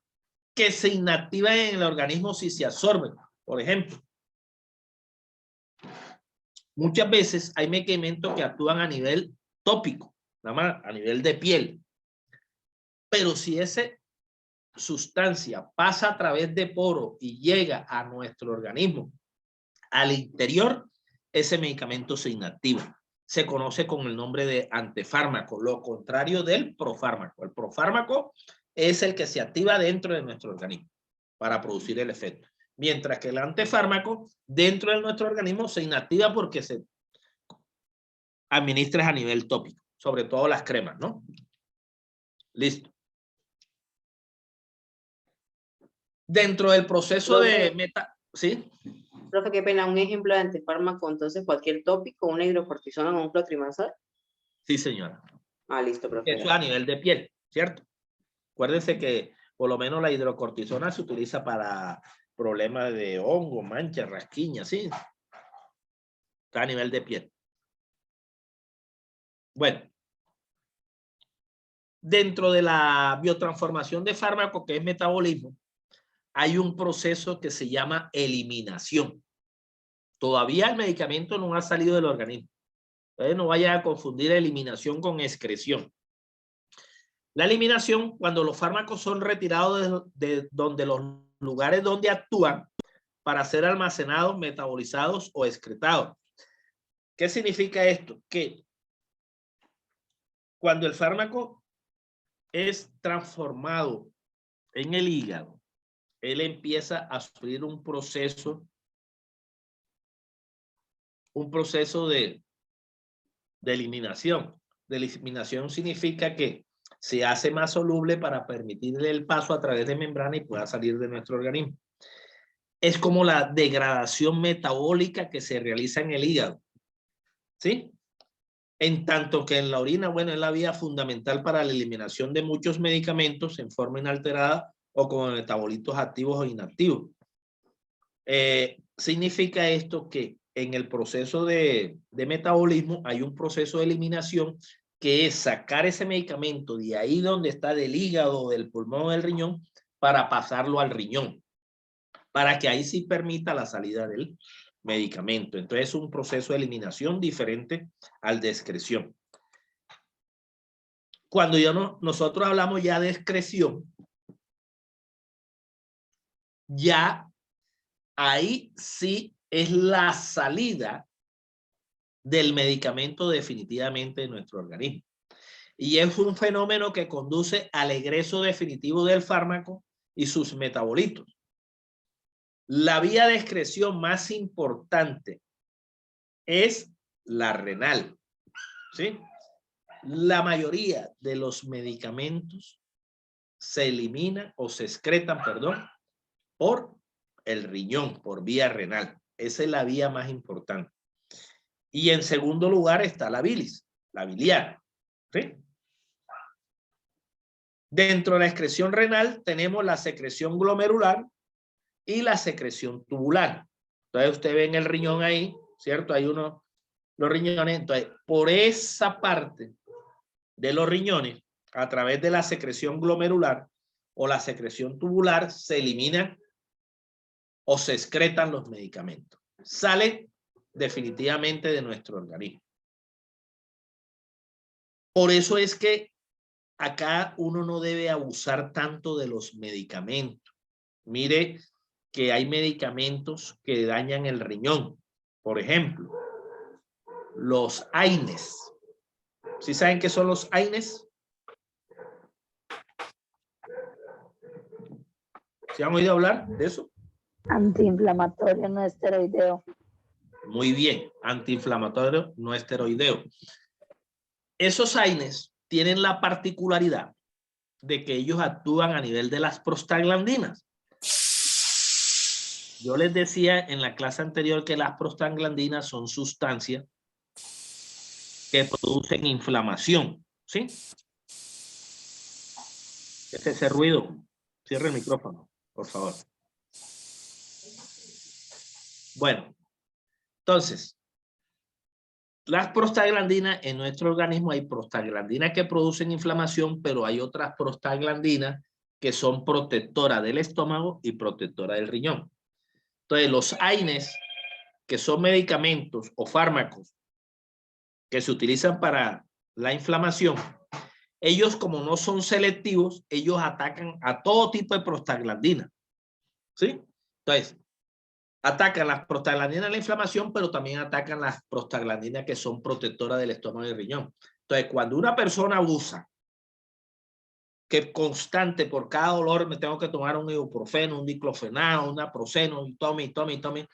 que se inactivan en el organismo si se absorben. Por ejemplo, muchas veces hay medicamentos que actúan a nivel tópico, nada más a nivel de piel. Pero si esa sustancia pasa a través de poro y llega a nuestro organismo, al interior, ese medicamento se inactiva. Se conoce con el nombre de antefármaco, lo contrario del profármaco. El profármaco es el que se activa dentro de nuestro organismo para producir el efecto. Mientras que el antefármaco dentro de nuestro organismo se inactiva porque se administra a nivel tópico, sobre todo las cremas, ¿no? Listo. Dentro del proceso de ¿sí? Profe, qué pena, un ejemplo de antefármaco, entonces cualquier tópico, una hidrocortisona o un clotrimazol. Sí, señora. Ah, listo, profe. Eso a nivel de piel, ¿cierto? Acuérdense que por lo menos la hidrocortisona se utiliza para problemas de hongo, manchas, rasquiñas, ¿sí? Está a nivel de piel. Bueno. Dentro de la biotransformación de fármaco, que es metabolismo, hay un proceso que se llama eliminación. Todavía el medicamento no ha salido del organismo. Entonces no vaya a confundir eliminación con excreción. La eliminación, cuando los fármacos son retirados de donde los lugares donde actúan para ser almacenados, metabolizados o excretados. ¿Qué significa esto? Que cuando el fármaco es transformado en el hígado, él empieza a sufrir un proceso de eliminación. De eliminación significa que se hace más soluble para permitirle el paso a través de membrana y pueda salir de nuestro organismo. Es como la degradación metabólica que se realiza en el hígado, ¿sí? En tanto que en la orina, bueno, es la vía fundamental para la eliminación de muchos medicamentos en forma inalterada o como metabolitos activos o inactivos. Significa esto que en el proceso de metabolismo hay un proceso de eliminación que es sacar ese medicamento de ahí donde está del hígado, del pulmón o del riñón para pasarlo al riñón, para que ahí sí permita la salida del medicamento. Entonces es un proceso de eliminación diferente al de excreción. Cuando nosotros hablamos ya de excreción, ya ahí sí es la salida del medicamento definitivamente de nuestro organismo. Y es un fenómeno que conduce al egreso definitivo del fármaco y sus metabolitos. La vía de excreción más importante es la renal, ¿sí? La mayoría de los medicamentos se eliminan o se excretan, perdón, por el riñón, por vía renal. Esa es la vía más importante. Y en segundo lugar está la bilis, la biliar, ¿sí? Dentro de la excreción renal tenemos la secreción glomerular y la secreción tubular. Entonces usted ve en el riñón ahí, ¿cierto? Hay los riñones. Entonces, por esa parte de los riñones, a través de la secreción glomerular o la secreción tubular, se eliminan o se excretan los medicamentos. Salen definitivamente de nuestro organismo. Por eso es que acá uno no debe abusar tanto de los medicamentos. Mire que hay medicamentos que dañan el riñón. Por ejemplo, los AINES. ¿Sí saben qué son los AINES? ¿Se han oído hablar de eso? Antiinflamatorio no esteroideo. Muy bien, antiinflamatorio no esteroideo. Esos AINES tienen la particularidad de que ellos actúan a nivel de las prostaglandinas. Yo les decía en la clase anterior que las prostaglandinas son sustancias que producen inflamación, ¿sí? ¿Qué es ese ruido? Cierre el micrófono, por favor. Bueno, entonces, las prostaglandinas en nuestro organismo, hay prostaglandinas que producen inflamación, pero hay otras prostaglandinas que son protectoras del estómago y protectoras del riñón. Entonces, los AINES, que son medicamentos o fármacos que se utilizan para la inflamación, ellos, como no son selectivos, ellos atacan a todo tipo de prostaglandina, ¿sí? Entonces, atacan las prostaglandinas de la inflamación, pero también atacan las prostaglandinas que son protectoras del estómago y el riñón. Entonces, cuando una persona abusa, que constante por cada dolor me tengo que tomar un ibuprofeno, un diclofenac, un naproxeno, y tome,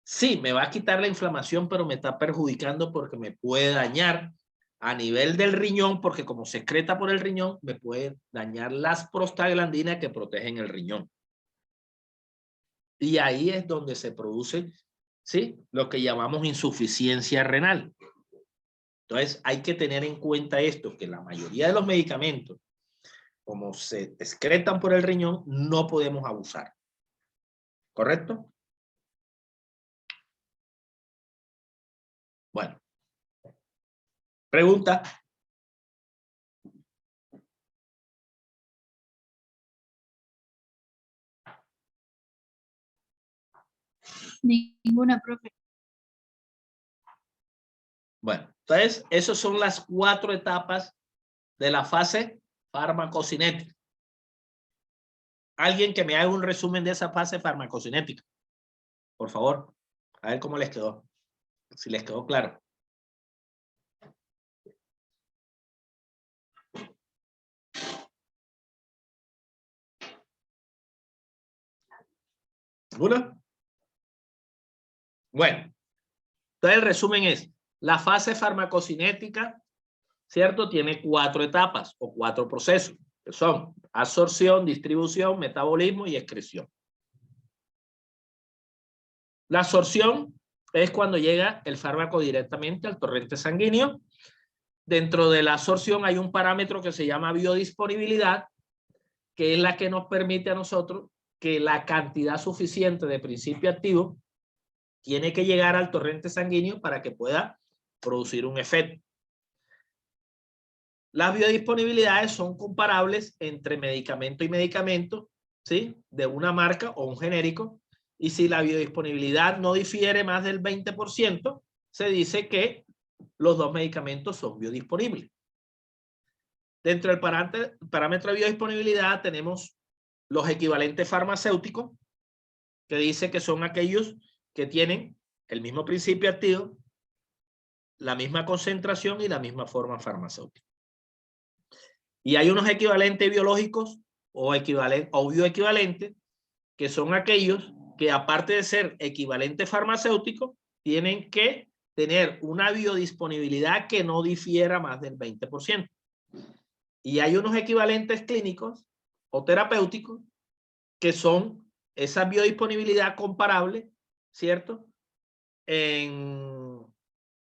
sí, me va a quitar la inflamación, pero me está perjudicando porque me puede dañar a nivel del riñón, porque como se excreta por el riñón, me puede dañar las prostaglandinas que protegen el riñón. Y ahí es donde se produce, ¿sí?, lo que llamamos insuficiencia renal. Entonces hay que tener en cuenta esto, que la mayoría de los medicamentos, como se excretan por el riñón, no podemos abusar. ¿Correcto? Bueno. Pregunta. Ninguna, profe. Bueno, entonces, esas son las 4 etapas de la fase farmacocinética. Alguien que me haga un resumen de esa fase farmacocinética, por favor. A ver cómo les quedó. Si les quedó claro. ¿Alguna? Bueno, entonces el resumen es, la fase farmacocinética, ¿cierto?, tiene 4 etapas o 4 procesos, que son absorción, distribución, metabolismo y excreción. La absorción es cuando llega el fármaco directamente al torrente sanguíneo. Dentro de la absorción hay un parámetro que se llama biodisponibilidad, que es la que nos permite a nosotros que la cantidad suficiente de principio activo tiene que llegar al torrente sanguíneo para que pueda producir un efecto. Las biodisponibilidades son comparables entre medicamento y medicamento, ¿sí?, de una marca o un genérico, y si la biodisponibilidad no difiere más del 20%, se dice que los dos medicamentos son biodisponibles. Dentro del parámetro de biodisponibilidad tenemos los equivalentes farmacéuticos, que dice que son aquellos que tienen el mismo principio activo, la misma concentración y la misma forma farmacéutica. Y hay unos equivalentes biológicos o bioequivalentes, que son aquellos que, aparte de ser equivalentes farmacéuticos, tienen que tener una biodisponibilidad que no difiera más del 20%. Y hay unos equivalentes clínicos o terapéuticos que son esa biodisponibilidad comparable, ¿cierto?, en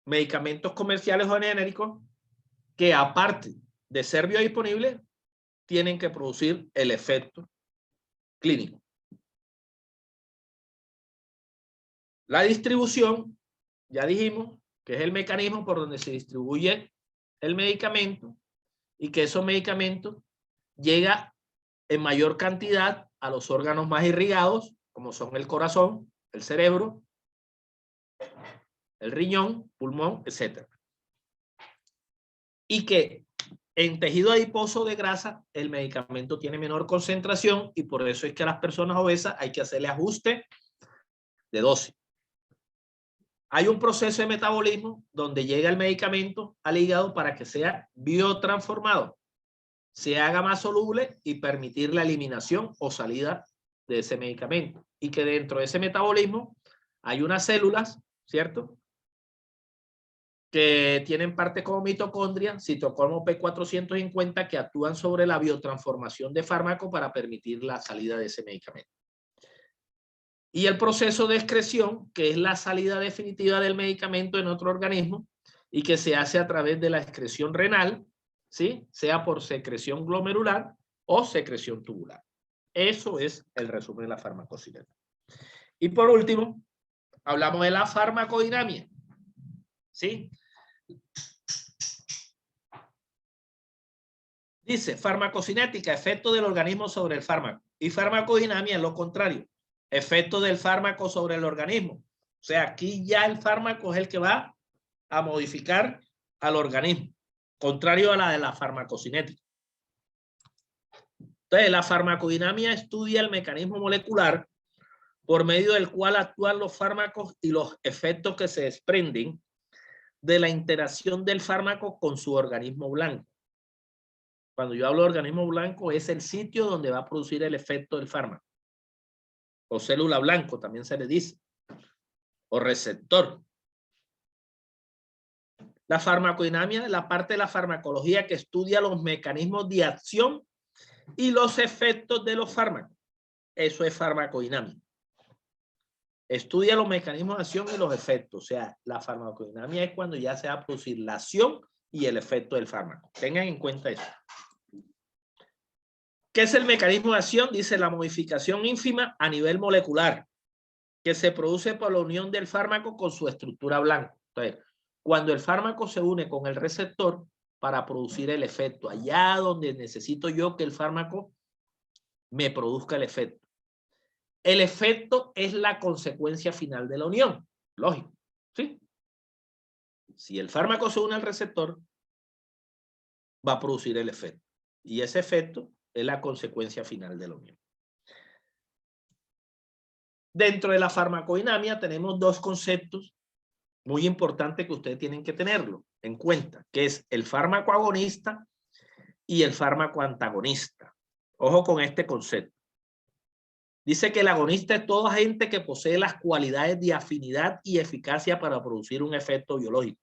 medicamentos comerciales o genéricos, que aparte de ser biodisponibles, tienen que producir el efecto clínico. La distribución, ya dijimos, que es el mecanismo por donde se distribuye el medicamento y que esos medicamentos llegan en mayor cantidad a los órganos más irrigados, como son el corazón, el cerebro, el riñón, pulmón, etc. Y que en tejido adiposo de grasa el medicamento tiene menor concentración y por eso es que a las personas obesas hay que hacerle ajuste de dosis. Hay un proceso de metabolismo donde llega el medicamento al hígado para que sea biotransformado, se haga más soluble y permitir la eliminación o salida de ese medicamento. Y que dentro de ese metabolismo hay unas células, ¿cierto?, que tienen parte como mitocondria, citocromo P450, que actúan sobre la biotransformación de fármaco para permitir la salida de ese medicamento. Y el proceso de excreción, que es la salida definitiva del medicamento en otro organismo y que se hace a través de la excreción renal, ¿sí?, sea por secreción glomerular o secreción tubular. Eso es el resumen de la farmacocinética. Y por último, hablamos de la farmacodinamia, ¿sí? Dice, farmacocinética, efecto del organismo sobre el fármaco. Y farmacodinamia es lo contrario, efecto del fármaco sobre el organismo. O sea, aquí ya el fármaco es el que va a modificar al organismo, contrario a la de la farmacocinética. Entonces, la farmacodinamia estudia el mecanismo molecular por medio del cual actúan los fármacos y los efectos que se desprenden de la interacción del fármaco con su organismo blanco. Cuando yo hablo de organismo blanco, es el sitio donde va a producir el efecto del fármaco. O célula blanco, también se le dice. O receptor. La farmacodinamia es la parte de la farmacología que estudia los mecanismos de acción y los efectos de los fármacos. Eso es farmacodinamia. Estudia los mecanismos de acción y los efectos. O sea, la farmacodinamia es cuando ya se va a producir la acción y el efecto del fármaco. Tengan en cuenta eso. ¿Qué es el mecanismo de acción? Dice la modificación ínfima a nivel molecular que se produce por la unión del fármaco con su estructura blanca. Entonces, cuando el fármaco se une con el receptor para producir el efecto, allá donde necesito yo que el fármaco me produzca el efecto. El efecto es la consecuencia final de la unión. Lógico, ¿sí? Si el fármaco se une al receptor, va a producir el efecto. Y ese efecto es la consecuencia final de la unión. Dentro de la farmacodinamia tenemos dos conceptos muy importantes que ustedes tienen que tenerlo en cuenta, que es el fármaco agonista y el fármaco antagonista. Ojo con este concepto. Dice que el agonista es todo agente que posee las cualidades de afinidad y eficacia para producir un efecto biológico.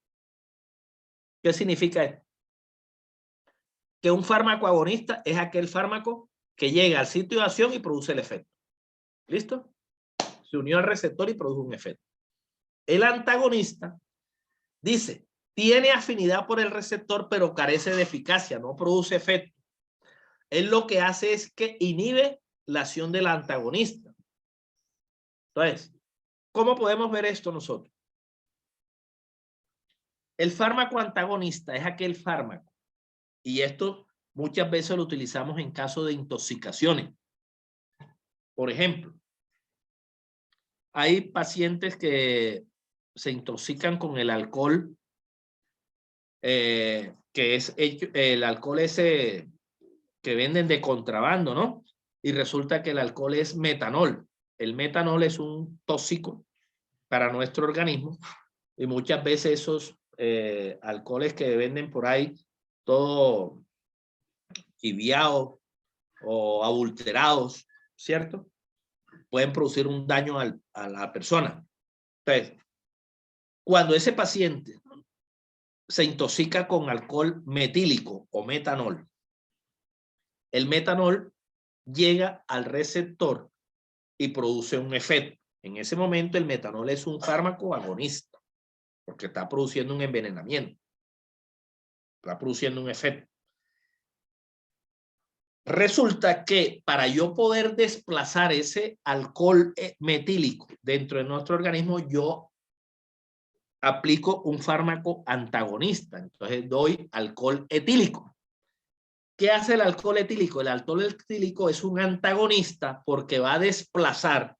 ¿Qué significa esto? Que un fármaco agonista es aquel fármaco que llega al sitio de acción y produce el efecto. ¿Listo? Se unió al receptor y produjo un efecto. El antagonista dice, tiene afinidad por el receptor, pero carece de eficacia, no produce efecto. Él lo que hace es que inhibe la acción del antagonista. Entonces, ¿cómo podemos ver esto nosotros? El fármaco antagonista es aquel fármaco, y esto muchas veces lo utilizamos en caso de intoxicaciones. Por ejemplo, hay pacientes que se intoxican con el alcohol, que es el alcohol ese que venden de contrabando, ¿no? Y resulta que el alcohol es metanol. el metanol es un tóxico para nuestro organismo y muchas veces esos alcoholes que venden por ahí, todo tibiados o adulterados, ¿cierto? Pueden producir un daño a la persona. Entonces, cuando ese paciente se intoxica con alcohol metílico o metanol, el metanol llega al receptor y produce un efecto. En ese momento el metanol es un fármaco agonista, porque está produciendo un envenenamiento, está produciendo un efecto. Resulta que para yo poder desplazar ese alcohol metílico dentro de nuestro organismo, yo aplico un fármaco antagonista. Entonces doy alcohol etílico. ¿Qué hace el alcohol etílico? El alcohol etílico es un antagonista porque va a desplazar,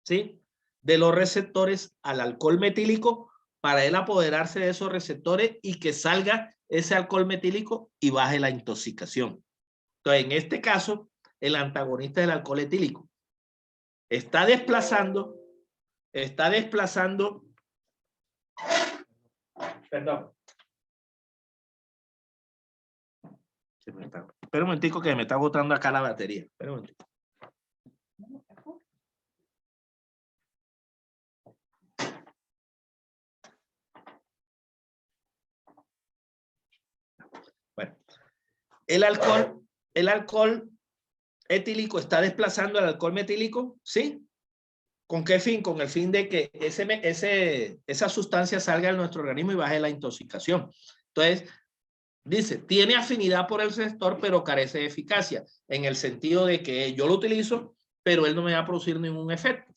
¿sí?, de los receptores al alcohol metílico para él apoderarse de esos receptores y que salga ese alcohol metílico y baje la intoxicación. Entonces, en este caso, el antagonista del alcohol etílico está desplazando, perdón. Espera un momentico que me está botando acá la batería. Espera un momentico. Bueno, el alcohol etílico está desplazando al alcohol metílico, ¿sí? ¿Con qué fin? Con el fin de que esa sustancia salga de nuestro organismo y baje la intoxicación. Entonces, dice, tiene afinidad por el receptor, pero carece de eficacia, en el sentido de que yo lo utilizo, pero él no me va a producir ningún efecto.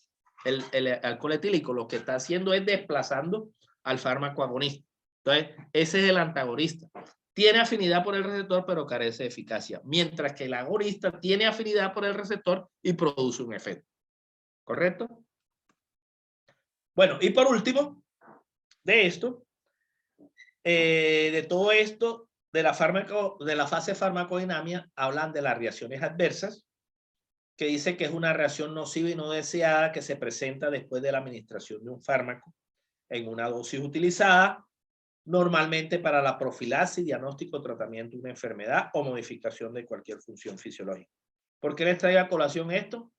El alcohol etílico lo que está haciendo es desplazando al fármaco agonista. Entonces, ese es el antagonista. Tiene afinidad por el receptor, pero carece de eficacia. Mientras que el agonista tiene afinidad por el receptor y produce un efecto. ¿Correcto? Bueno, y por último, de esto, de todo esto, de la fase farmacodinámica, hablan de las reacciones adversas, que dice que es una reacción nociva y no deseada que se presenta después de la administración de un fármaco en una dosis utilizada, normalmente para la profilaxis, diagnóstico, tratamiento de una enfermedad o modificación de cualquier función fisiológica. ¿Por qué les traigo a colación esto?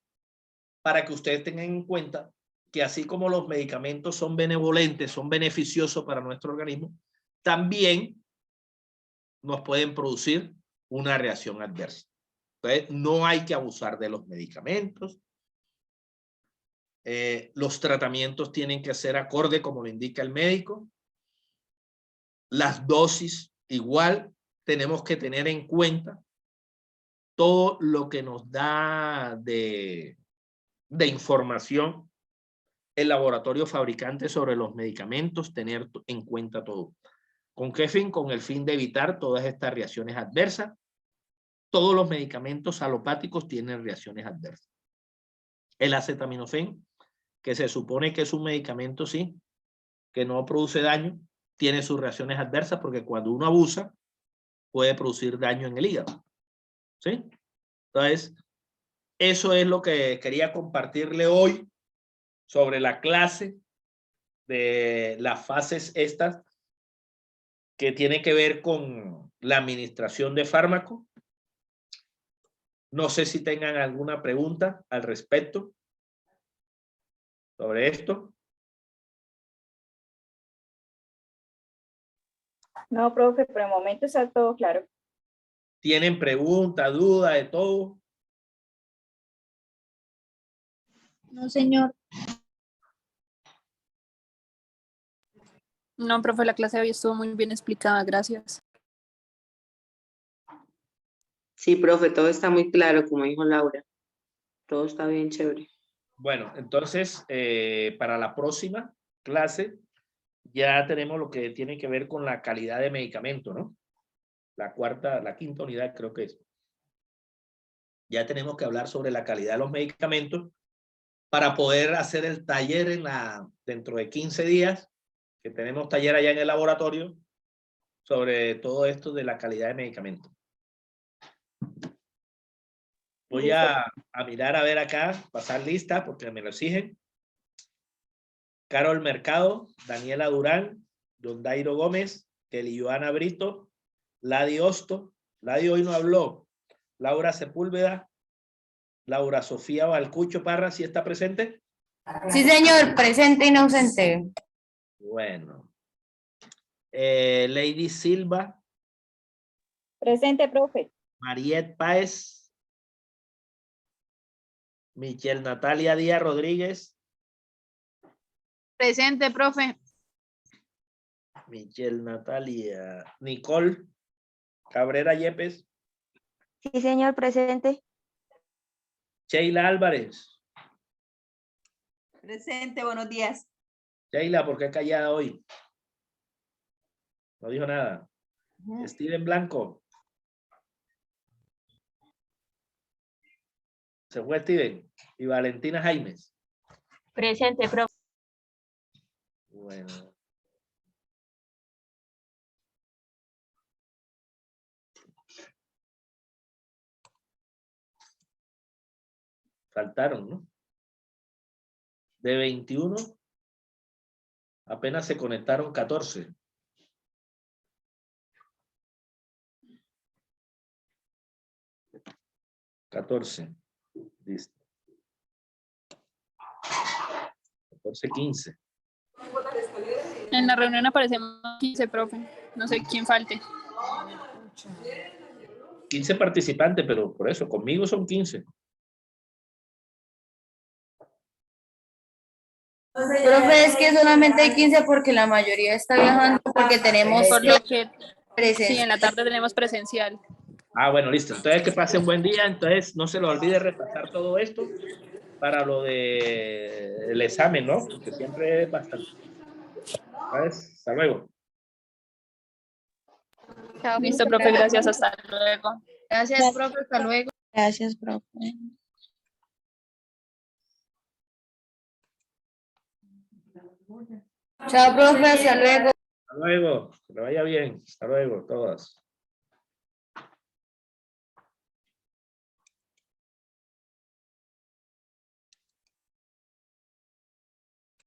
Para que ustedes tengan en cuenta que así como los medicamentos son benevolentes, son beneficiosos para nuestro organismo, también nos pueden producir una reacción adversa. Entonces, no hay que abusar de los medicamentos. Los tratamientos tienen que ser acorde como lo indica el médico. Las dosis, igual, tenemos que tener en cuenta todo lo que nos da de información el laboratorio fabricante sobre los medicamentos, tener en cuenta todo. ¿Con qué fin? Con el fin de evitar todas estas reacciones adversas. Todos los medicamentos alopáticos tienen reacciones adversas. El acetaminofén, que se supone que es un medicamento, sí, que no produce daño, tiene sus reacciones adversas porque cuando uno abusa puede producir daño en el hígado. ¿Sí? Entonces, eso es lo que quería compartirle hoy sobre la clase de las fases estas que tiene que ver con la administración de fármacos. No sé si tengan alguna pregunta al respecto sobre esto. No, profe, por el momento está todo claro. ¿Tienen pregunta, duda de todo? No, señor. No, profe, la clase de hoy estuvo muy bien explicada, gracias. Sí, profe, todo está muy claro, como dijo Laura. Todo está bien chévere. Bueno, entonces, para la próxima clase ya tenemos lo que tiene que ver con la calidad de medicamento, ¿no? La quinta unidad creo que es. Ya tenemos que hablar sobre la calidad de los medicamentos para poder hacer el taller dentro de 15 días, que tenemos taller allá en el laboratorio, sobre todo esto de la calidad de medicamentos. Voy a mirar a ver acá, pasar lista porque me lo exigen. Carol Mercado, Daniela Durán, Don Dairo Gómez, Kelly Joana Brito, Ladi Hosto, Ladi hoy no habló, Laura Sepúlveda, Laura Sofía Balcucho Parra, ¿sí está presente? Sí, señor, presente y no ausente. Bueno. Lady Silva, Presente, profe. Mariet Páez, Michelle Natalia Díaz Rodríguez, Presente, profe. Michelle Natalia, Nicole Cabrera Yepes, Sí, señor, presente. Sheila Álvarez. Presente, buenos días. Sheila, ¿por qué callada hoy? No dijo nada. Steven Blanco. Se fue Steven. Y Valentina Jaimes. Presente, profe. Bueno. Faltaron, ¿no? De 21, apenas se conectaron 14. Listo. 14, 15. En la reunión aparecemos 15, profe. No sé quién falte. 15 participantes, pero por eso, conmigo son 15. Profe, es que solamente hay 15 porque la mayoría está viajando porque tenemos Por lo que sí, presencia. en la tarde tenemos presencial. Ah, bueno, listo. Entonces, que pasen buen día. Entonces, no se lo olvide repasar todo esto para lo del examen, ¿no? Porque siempre es bastante. ¿Sabes? Hasta luego. Listo, profe, gracias. Hasta luego. Gracias, profe. Hasta luego. Gracias, profe. Chao, profe, hasta luego. Hasta luego. Que le vaya bien. Hasta luego, todas.